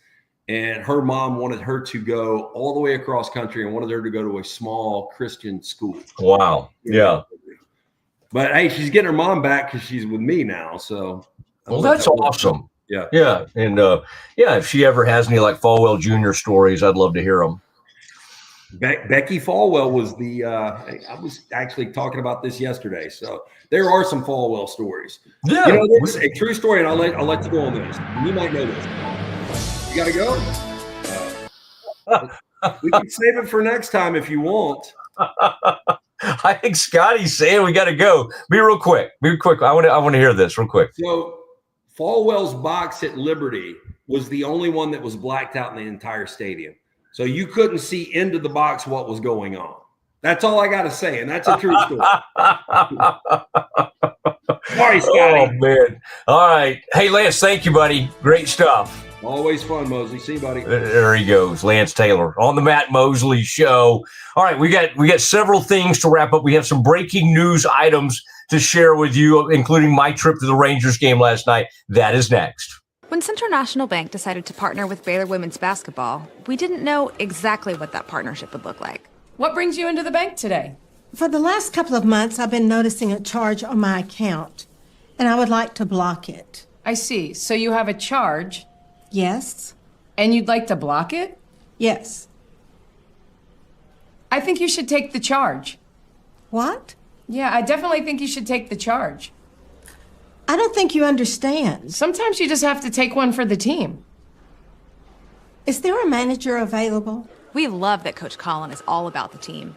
and her mom wanted her to go all the way across country and wanted her to go to a small Christian school. Wow. Yeah. But hey, she's getting her mom back because she's with me now. So, well, that's awesome. Yeah. Yeah. And if she ever has any like Falwell Jr. stories, I'd love to hear them. Becky Falwell was I was actually talking about this yesterday. So there are some Falwell stories. Yeah. This is a true story, and I'll let you go on this. You might know this. You got to go? We can save it for next time if you want. I think Scotty's saying we got to go. Be real quick. I want to hear this real quick. So Falwell's box at Liberty was the only one that was blacked out in the entire stadium. So you couldn't see into the box what was going on. That's all I got to say, and that's a true story. Sorry, Scotty. Oh, man. All right. Hey, Lance, thank you, buddy. Great stuff. Always fun, Mosley. See you, buddy. There he goes, Lance Taylor on the Matt Mosley Show. All right, we got several things to wrap up. We have some breaking news items to share with you, including my trip to the Rangers game last night. That is next. When Central National Bank decided to partner with Baylor women's basketball, we didn't know exactly what that partnership would look like. What brings you into the bank today? For the last couple of months, I've been noticing a charge on my account, and I would like to block it. I see. So you have a charge. Yes. And you'd like to block it? Yes. I think you should take the charge. What? Yeah, I definitely think you should take the charge. I don't think you understand. Sometimes you just have to take one for the team. Is there a manager available? We love that Coach Colin is all about the team.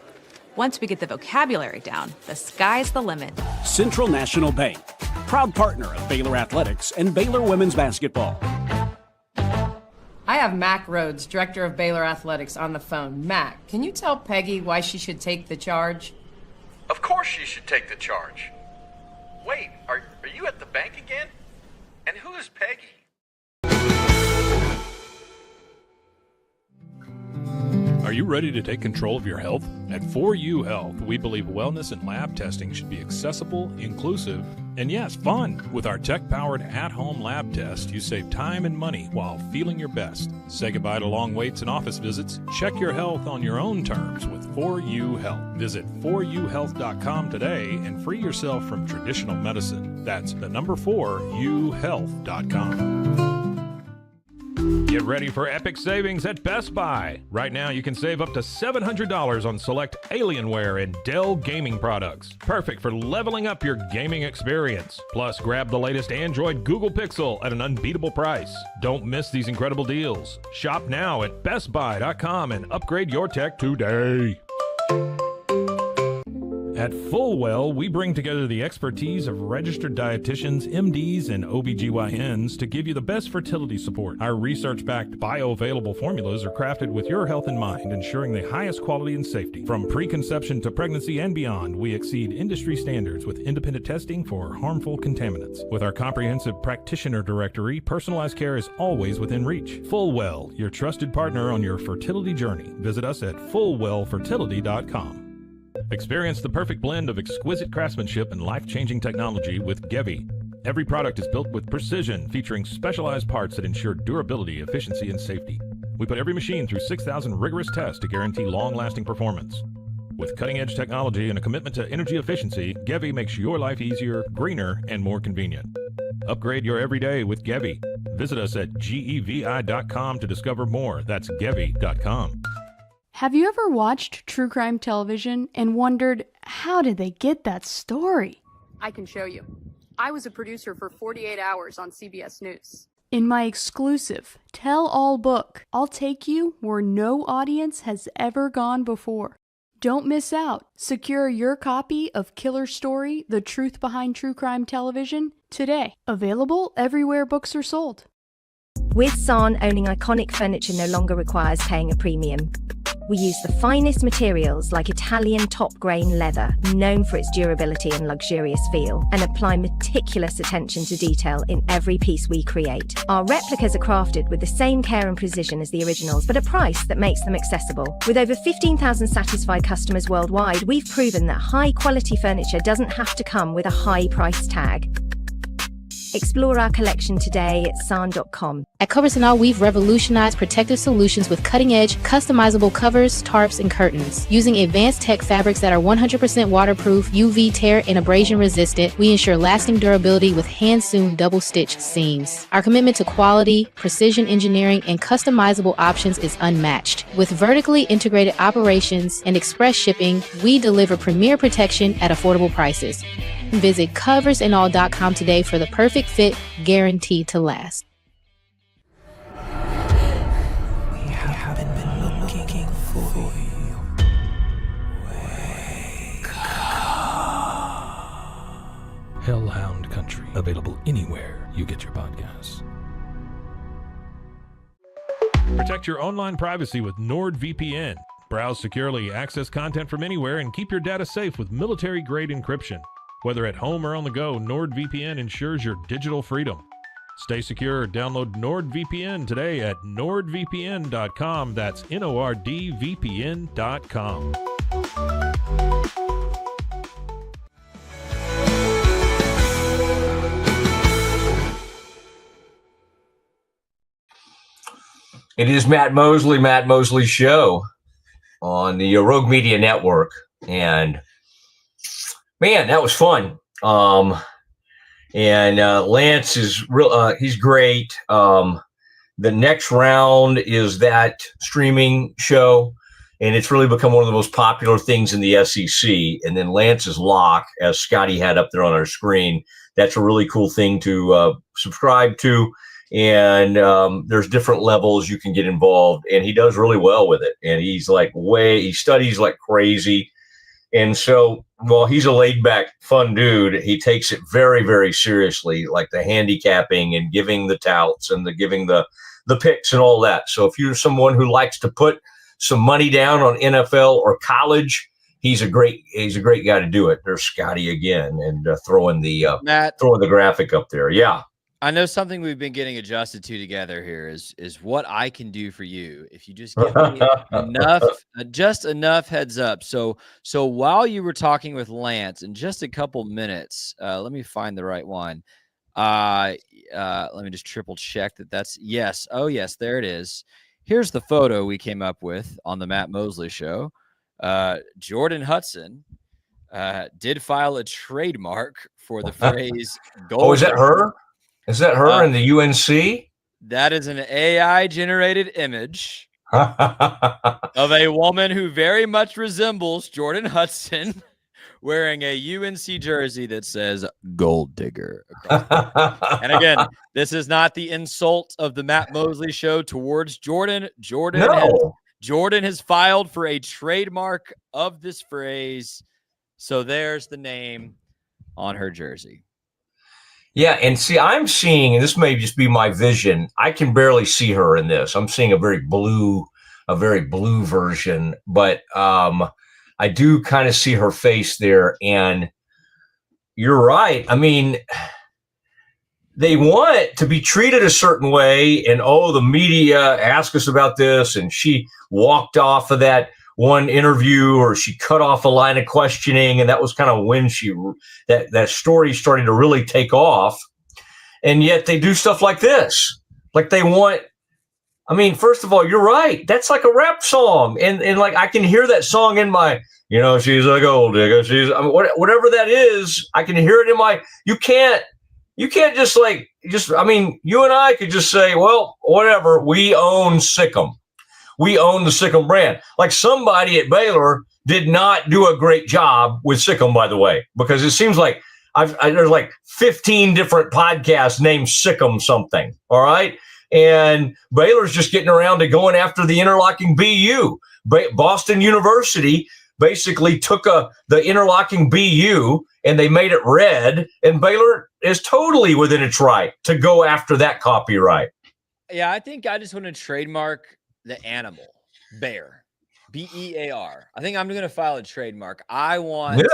Once we get the vocabulary down, the sky's the limit. Central National Bank, proud partner of Baylor Athletics and Baylor women's basketball. I have Mac Rhodes, director of Baylor Athletics, on the phone. Mac, can you tell Peggy why she should take the charge? Of course she should take the charge. Wait, are you at the bank again? And who is Peggy? Are you ready to take control of your health? At 4U Health, we believe wellness and lab testing should be accessible, inclusive, and yes, fun. With our tech-powered at-home lab test, you save time and money while feeling your best. Say goodbye to long waits and office visits. Check your health on your own terms with 4U Health. Visit 4uhealth.com today and free yourself from traditional medicine. That's the number 4uhealth.com. Get ready for epic savings at Best Buy. Right now, you can save up to $700 on select Alienware and Dell gaming products. Perfect for leveling up your gaming experience. Plus, grab the latest Android Google Pixel at an unbeatable price. Don't miss these incredible deals. Shop now at bestbuy.com and upgrade your tech today. At Fullwell, we bring together the expertise of registered dietitians, MDs, and OBGYNs to give you the best fertility support. Our research-backed bioavailable formulas are crafted with your health in mind, ensuring the highest quality and safety. From preconception to pregnancy and beyond, we exceed industry standards with independent testing for harmful contaminants. With our comprehensive practitioner directory, personalized care is always within reach. Fullwell, your trusted partner on your fertility journey. Visit us at fullwellfertility.com. Experience the perfect blend of exquisite craftsmanship and life-changing technology with Gevi. Every product is built with precision, featuring specialized parts that ensure durability, efficiency, and safety. We put every machine through 6,000 rigorous tests to guarantee long-lasting performance. With cutting-edge technology and a commitment to energy efficiency, Gevi makes your life easier, greener, and more convenient. Upgrade your everyday with Gevi. Visit us at gevi.com to discover more. That's gevi.com. Have you ever watched true crime television and wondered, how did they get that story? I can show you. I was a producer for 48 Hours on CBS News. In my exclusive Tell All book, I'll take you where no audience has ever gone before. Don't miss out. Secure your copy of Killer Story, The Truth Behind True Crime Television today. Available everywhere books are sold. With San, owning iconic furniture no longer requires paying a premium. We use the finest materials like Italian top-grain leather, known for its durability and luxurious feel, and apply meticulous attention to detail in every piece we create. Our replicas are crafted with the same care and precision as the originals, but a price that makes them accessible. With over 15,000 satisfied customers worldwide, we've proven that high-quality furniture doesn't have to come with a high price tag. Explore our collection today at san.com. At Covers & All, we've revolutionized protective solutions with cutting-edge, customizable covers, tarps, and curtains. Using advanced tech fabrics that are 100% waterproof, UV tear, and abrasion resistant, we ensure lasting durability with hand-sewn double-stitch seams. Our commitment to quality, precision engineering, and customizable options is unmatched. With vertically integrated operations and express shipping, we deliver premier protection at affordable prices. Visit coversandall.com today for the perfect fit, guaranteed to last. We haven't been looking for you. Wake up. Hellhound Country, available anywhere you get your podcasts. Protect your online privacy with NordVPN. Browse securely, access content from anywhere, and keep your data safe with military-grade encryption. Whether at home or on the go, NordVPN ensures your digital freedom. Stay secure. Download NordVPN today at nordvpn.com. That's NORDVPN.com. It is Matt Mosley Show on the Rogue Media Network. And man, that was fun. Lance is real. He's great. The next round is that streaming show, and it's really become one of the most popular things in the SEC. And then Lance's lock, as Scotty had up there on our screen, that's a really cool thing to subscribe to. And there's different levels you can get involved, and he does really well with it. And he's he studies like crazy. And so, well, he's a laid-back, fun dude. He takes it very, very seriously, like the handicapping and giving the touts and giving the picks and all that. So if you're someone who likes to put some money down on NFL or college, he's a great guy to do it. There's Scotty again, and throwing the graphic up there. Yeah. I know something we've been getting adjusted to together here is what I can do for you if you just give me enough heads up. So while you were talking with Lance in just a couple minutes, let me find the right one. Let me just triple check that's yes. Oh yes, there it is. Here's the photo we came up with on the Matt Mosley Show. Jordan Hudson did file a trademark for the phrase "gold." Oh, is that her? Is that her in the UNC? That is an AI-generated image of a woman who very much resembles Jordan Hudson wearing a UNC jersey that says "Gold Digger." And again, this is not the insult of the Matt Mosley Show towards Jordan. Jordan has filed for a trademark of this phrase. So there's the name on her jersey. Yeah, and see, I'm seeing, and this may just be my vision, I can barely see her in this. I'm seeing a very blue version, but I do kind of see her face there, and you're right. I mean, they want to be treated a certain way, and the media asked us about this, and she walked off of that one interview, or she cut off a line of questioning, and that was kind of when that story started to really take off. And yet they do stuff like this, like they want. I mean, first of all, you're right. That's like a rap song, and like I can hear that song in my, she's a gold digger. Whatever that is, I can hear it in my. You can't just I mean, you and I could just say, well, whatever. We own Sikkim. We own the Sikkim brand. Like somebody at Baylor did not do a great job with Sikkim, by the way, because it seems like there's like 15 different podcasts named Sick'em something. All right. And Baylor's just getting around to going after the interlocking BU. Boston University basically took the interlocking BU and they made it red. And Baylor is totally within its right to go after that copyright. Yeah, I think I just want to trademark the animal, bear, B-E-A-R. I think I'm going to file a trademark. I want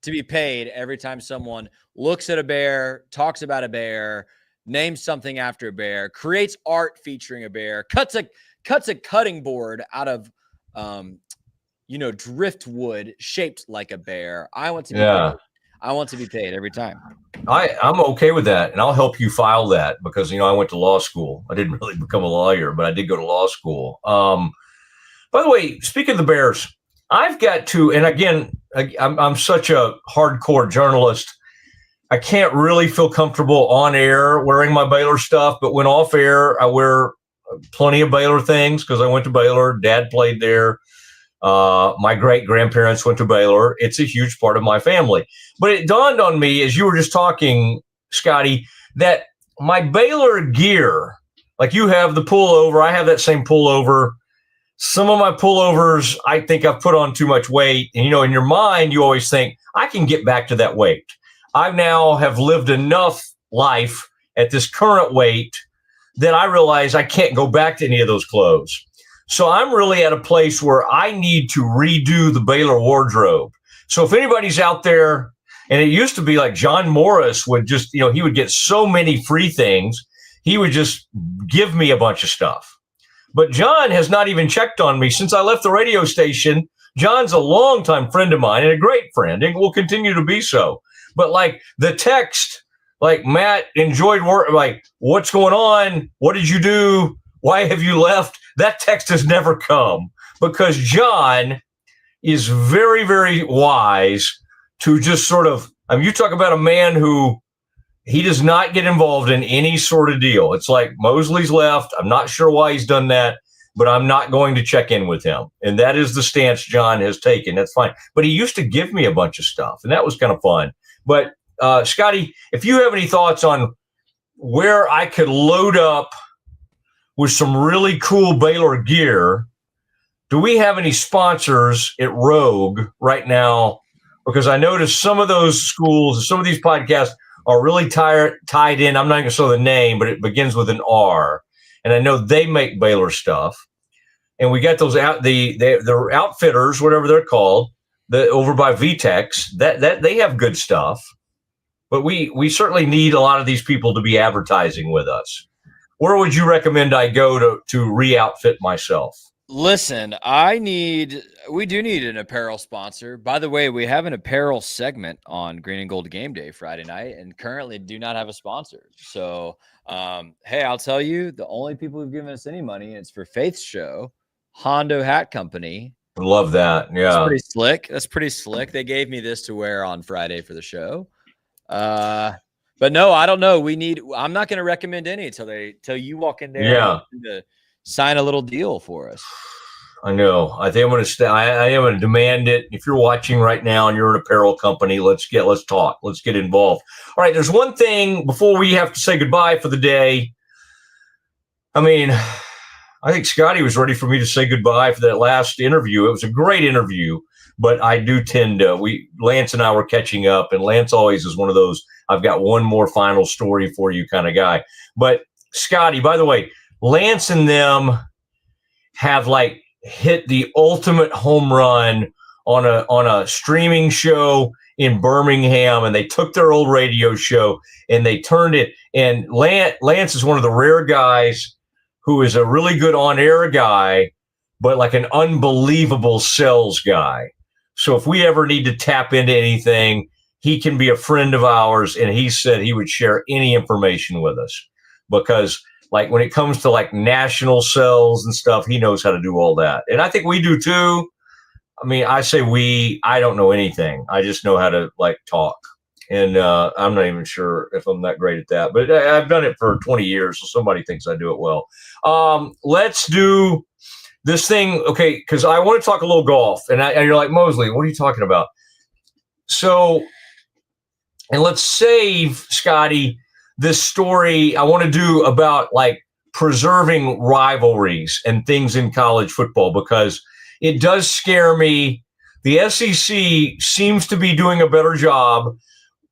to be paid every time someone looks at a bear, talks about a bear, names something after a bear, creates art featuring a bear, cuts a cutting board out of, driftwood shaped like a bear. I want to be paid. I want to be paid every time. I'm okay with that, and I'll help you file that because, I went to law school. I didn't really become a lawyer, but I did go to law school. By the way, speaking of the Bears, I've got to, and again, I'm such a hardcore journalist. I can't really feel comfortable on air wearing my Baylor stuff, but when off air, I wear plenty of Baylor things because I went to Baylor. Dad played there. My great-grandparents went to Baylor. It's a huge part of my family. But it dawned on me as you were just talking, Scotty, that my Baylor gear, like you have the pullover, I have that same pullover. Some of my pullovers, I think I've put on too much weight. And, in your mind, you always think, I can get back to that weight. I now have lived enough life at this current weight that I realize I can't go back to any of those clothes. So I'm really at a place where I need to redo the Baylor wardrobe. So if anybody's out there, and it used to be like John Morris would just, he would get so many free things. He would just give me a bunch of stuff. But John has not even checked on me since I left the radio station. John's a longtime friend of mine and a great friend and will continue to be so. But like the text, like Matt enjoyed work, like what's going on? What did you do? Why have you left? That text has never come because John is very, very wise to just sort of, you talk about a man who he does not get involved in any sort of deal. It's like Mosley's left. I'm not sure why he's done that, but I'm not going to check in with him. And that is the stance John has taken. That's fine. But he used to give me a bunch of stuff, and that was kind of fun. But Scotty, if you have any thoughts on where I could load up with some really cool Baylor gear, do we have any sponsors at Rogue right now? Because I noticed some of those schools, some of these podcasts are really tied in. I'm not going to say the name, but it begins with an R. And I know they make Baylor stuff. And we got those the outfitters, whatever they're called, over by VTEX, that they have good stuff. But we certainly need a lot of these people to be advertising with us. Where would you recommend I go to re-outfit myself? Listen, we do need an apparel sponsor. By the way, we have an apparel segment on Green and Gold Game Day Friday night and currently do not have a sponsor. So, hey, I'll tell you, the only people who've given us any money, it's for Faith's show, Hondo Hat Company. Love that. Yeah. That's pretty slick. They gave me this to wear on Friday for the show. But no, I don't know. I'm not going to recommend any till you walk in there to sign a little deal for us. I know. I think I'm going to I am going to demand it. If you're watching right now and you're an apparel company, let's talk. Let's get involved. All right. There's one thing before we have to say goodbye for the day. I mean, I think Scotty was ready for me to say goodbye for that last interview. It was a great interview, but I do tend to, Lance and I were catching up, and Lance always is one of those, I've got one more final story for you kind of guy. But Scotty, by the way, Lance and them have like hit the ultimate home run on a streaming show in Birmingham, and they took their old radio show and they turned it. And Lance is one of the rare guys who is a really good on-air guy, but like an unbelievable sales guy. So if we ever need to tap into anything, he can be a friend of ours, and he said he would share any information with us because like when it comes to like national sales and stuff, he knows how to do all that. And I think we do too. I mean, I say I don't know anything. I just know how to like talk. And I'm not even sure if I'm that great at that, but I've done it for 20 years. So somebody thinks I do it well. Let's do this thing. Okay. Cause I want to talk a little golf, and you're like, Mosley, what are you talking about? So And let's save, Scotty, this story I want to do about like preserving rivalries and things in college football, because it does scare me. The SEC seems to be doing a better job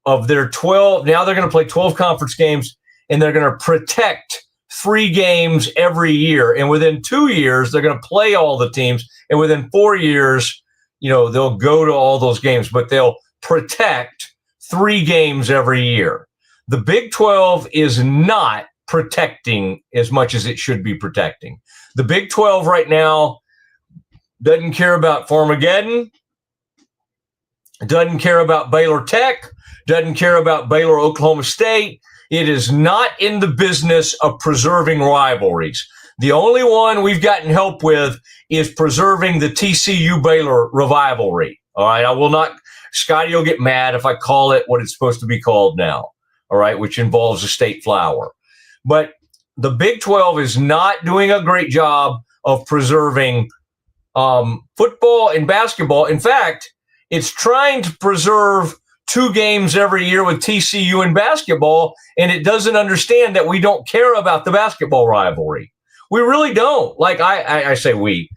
of their 12. Now they're going to play 12 conference games, and they're going to protect 3 games every year. And within 2 years, they're going to play all the teams. And within 4 years, they'll go to all those games, but they'll protect 3 games every year. The Big 12 is not protecting as much as it should be protecting. The Big 12 right now doesn't care about Farmageddon, doesn't care about Baylor Tech, doesn't care about Baylor Oklahoma State. It is not in the business of preserving rivalries. The only one we've gotten help with is preserving the TCU Baylor rivalry. All right. I will not, Scotty will get mad if I call it what it's supposed to be called now. All right. Which involves a state flower. But the Big 12 is not doing a great job of preserving football and basketball. In fact, it's trying to preserve 2 games every year with TCU in basketball, and it doesn't understand that we don't care about the basketball rivalry. We really don't. Like I say we.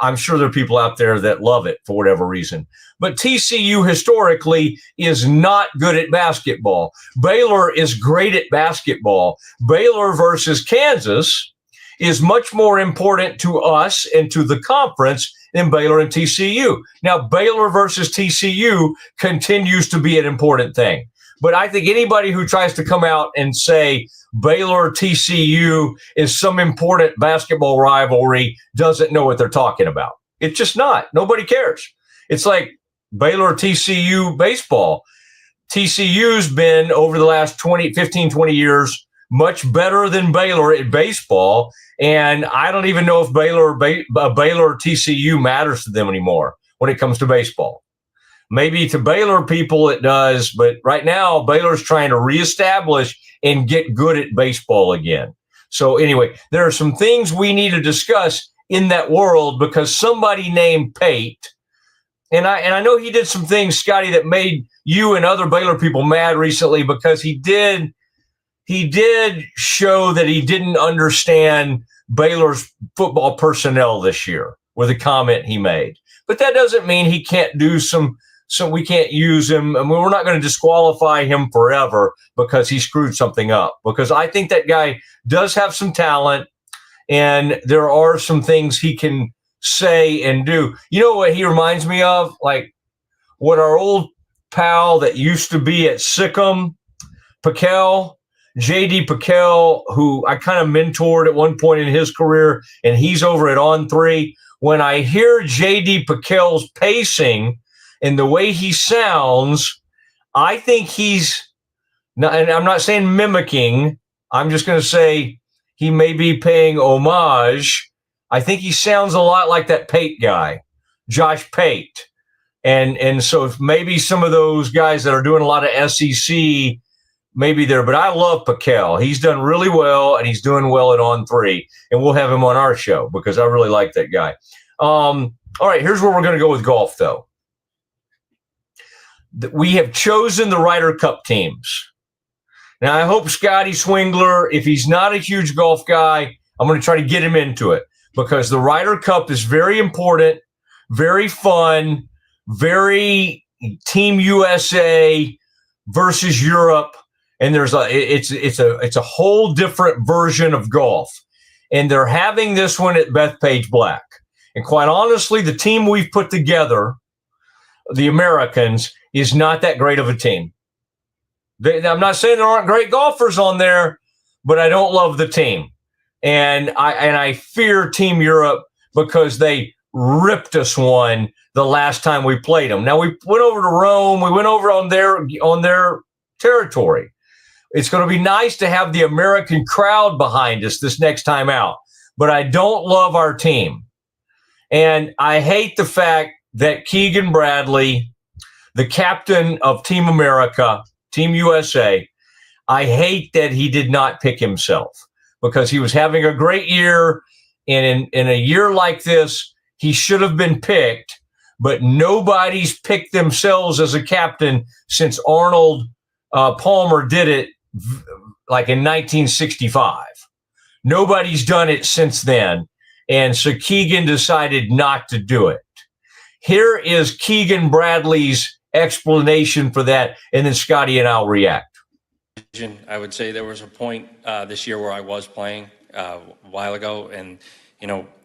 I'm sure there are people out there that love it for whatever reason. But TCU historically is not good at basketball. Baylor is great at basketball. Baylor versus Kansas is much more important to us and to the conference than Baylor and TCU. Now, Baylor versus TCU continues to be an important thing. But I think anybody who tries to come out and say Baylor TCU is some important basketball rivalry doesn't know what they're talking about. It's just not. Nobody cares. It's like Baylor TCU baseball. TCU's been, over the last 15, 20 years, much better than Baylor at baseball. And I don't even know if Baylor TCU matters to them anymore when it comes to baseball. Maybe to Baylor people it does, but right now Baylor's trying to reestablish and get good at baseball again. So anyway, there are some things we need to discuss in that world, because somebody named Pate, and I know he did some things, Scotty, that made you and other Baylor people mad recently, because he did show that he didn't understand Baylor's football personnel this year with a comment he made. But that doesn't mean he can't do so we can't use him. I mean, we're not going to disqualify him forever because he screwed something up, because I think that guy does have some talent and there are some things he can say and do. You know what he reminds me of? Like what our old pal that used to be at Sikkim, Piquel, J.D. Piquel, who I kind of mentored at one point in his career, and he's over at On3. When I hear J.D. Piquel's pacing and the way he sounds, I think he's not, and I'm not saying mimicking, I'm just going to say he may be paying homage. I think he sounds a lot like that Pate guy, Josh Pate. And so if maybe some of those guys that are doing a lot of SEC, maybe there, but I love Piquel. He's done really well, and he's doing well at On3, and we'll have him on our show because I really like that guy. All right, here's where we're going to go with golf, though. We have chosen the Ryder Cup teams. Now, I hope Scotty Swingler, if he's not a huge golf guy, I'm going to try to get him into it, because the Ryder Cup is very important, very fun, very Team USA versus Europe. And it's a whole different version of golf. And they're having this one at Bethpage Black. And quite honestly, the team we've put together, the Americans, is not that great of a team. I'm not saying there aren't great golfers on there, but I don't love the team. And I fear Team Europe, because they ripped us one the last time we played them. Now, we went over to Rome. We went over on their territory. It's going to be nice to have the American crowd behind us this next time out. But I don't love our team. And I hate the fact that Keegan Bradley, the captain of Team America, Team USA, I hate that he did not pick himself, because he was having a great year. And in a year like this, he should have been picked. But nobody's picked themselves as a captain since Arnold Palmer did it like in 1965. Nobody's done it since then. And so Keegan decided not to do it. Here is Keegan Bradley's explanation for that. And then Scotty and I'll react. I would say there was a point this year where I was playing a while ago, and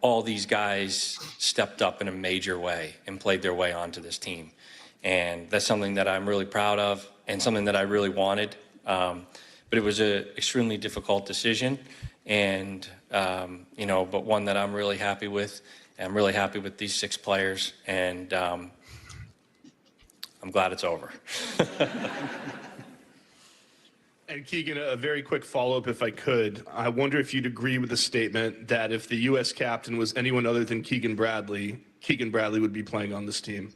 all these guys stepped up in a major way and played their way onto this team, and that's something that I'm really proud of and something that I really wanted. But it was an extremely difficult decision, and but one that I'm really happy with. I'm really happy with these 6 players, and I'm glad it's over. And Keegan, a very quick follow-up, if I could. I wonder if you'd agree with the statement that if the U.S. captain was anyone other than Keegan Bradley would be playing on this team.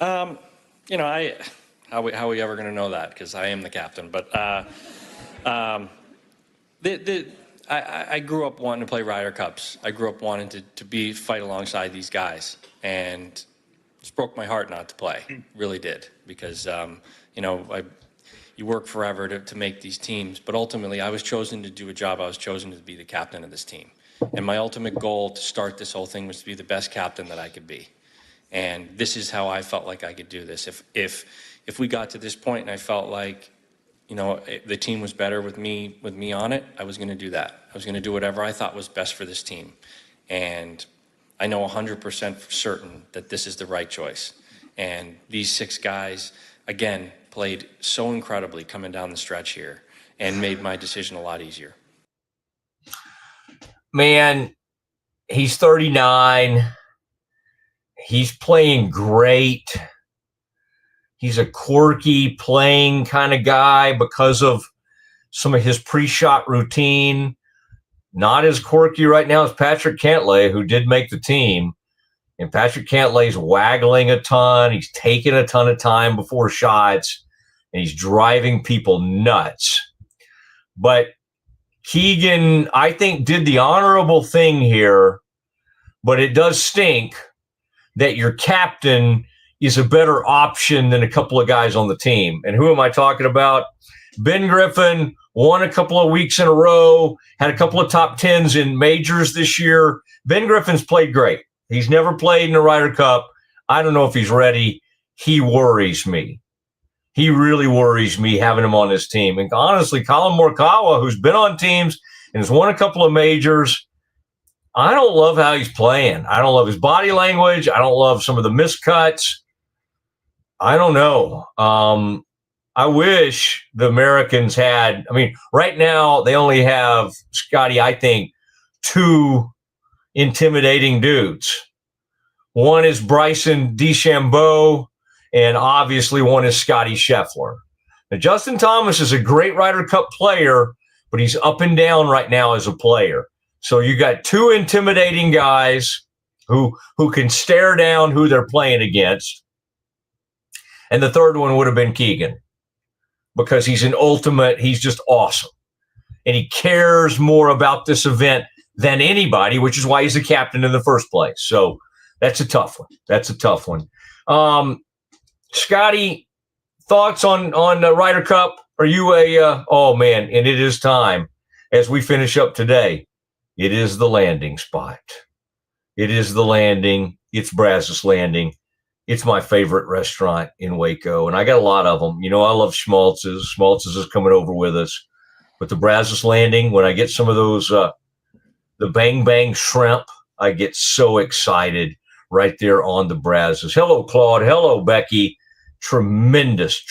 How are we ever going to know that? Because I am the captain. But I grew up wanting to play Ryder Cups. I grew up wanting to fight alongside these guys, and it broke my heart not to play. Really did, because you work forever to make these teams, but ultimately I was chosen to do a job. I was chosen to be the captain of this team. And my ultimate goal to start this whole thing was to be the best captain that I could be. And this is how I felt like I could do this. If we got to this point and I felt like, the team was better with me on it, I was going to do that. I was going to do whatever I thought was best for this team. And I know 100% certain that this is the right choice. And these 6 guys, again, played so incredibly coming down the stretch here and made my decision a lot easier. Man, he's 39. He's playing great. He's a quirky playing kind of guy because of some of his pre-shot routine. Not as quirky right now as Patrick Cantlay, who did make the team. And Patrick Cantlay's waggling a ton. He's taking a ton of time before shots. And he's driving people nuts. But Keegan, I think, did the honorable thing here. But it does stink that your captain is a better option than a couple of guys on the team. And who am I talking about? Ben Griffin won a couple of weeks in a row, had a couple of top 10s in majors this year. Ben Griffin's played great. He's never played in a Ryder Cup. I don't know if he's ready. He worries me. He really worries me having him on this team. And honestly, Colin Morikawa, who's been on teams and has won a couple of majors, I don't love how he's playing. I don't love his body language. I don't love some of the miscuts. I don't know. I wish the Americans had, right now they only have, Scotty, I think, 2 intimidating dudes. One is Bryson DeChambeau, and obviously one is Scotty Scheffler. Now, Justin Thomas is a great Ryder Cup player, but he's up and down right now as a player. So you got 2 intimidating guys who can stare down who they're playing against. And the third one would have been Keegan, because he's he's just awesome. And he cares more about this event than anybody, which is why he's the captain in the first place. So that's a tough one. Scotty, thoughts on the Ryder Cup? Are you oh man, and it is time as we finish up today. It is the landing spot. It is the landing. It's Brazos Landing. It's my favorite restaurant in Waco, and I got a lot of them. I love Schmaltz's. Schmaltz's is coming over with us. But the Brazos Landing, when I get some of those, the Bang Bang shrimp, I get so excited right there on the Brazos. Hello, Claude. Hello, Becky. Tremendous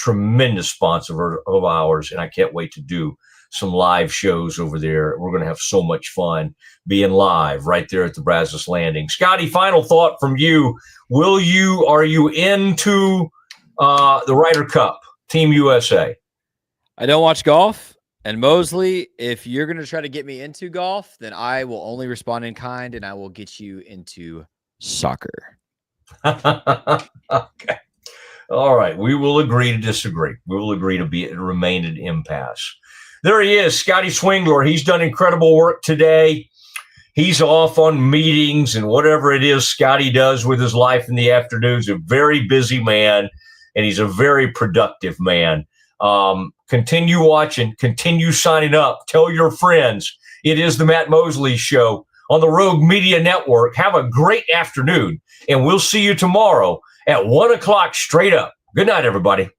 sponsor of ours, and I can't wait to do some live shows over there. We're going to have so much fun being live right there at the Brazos Landing. Scotty, final thought from you. Are you into the Ryder Cup, Team USA? I don't watch golf. And Mosley, if you're going to try to get me into golf, then I will only respond in kind, and I will get you into soccer. Okay. All right. We will agree to disagree. We will agree to remain an impasse. There he is, Scotty Swingler. He's done incredible work today. He's off on meetings and whatever it is Scotty does with his life in the afternoons. A very busy man, and he's a very productive man. Continue watching, continue signing up. Tell your friends. It is the Matt Mosley Show on the Rogue Media Network. Have a great afternoon, and we'll see you tomorrow at 1 o'clock straight up. Good night, everybody.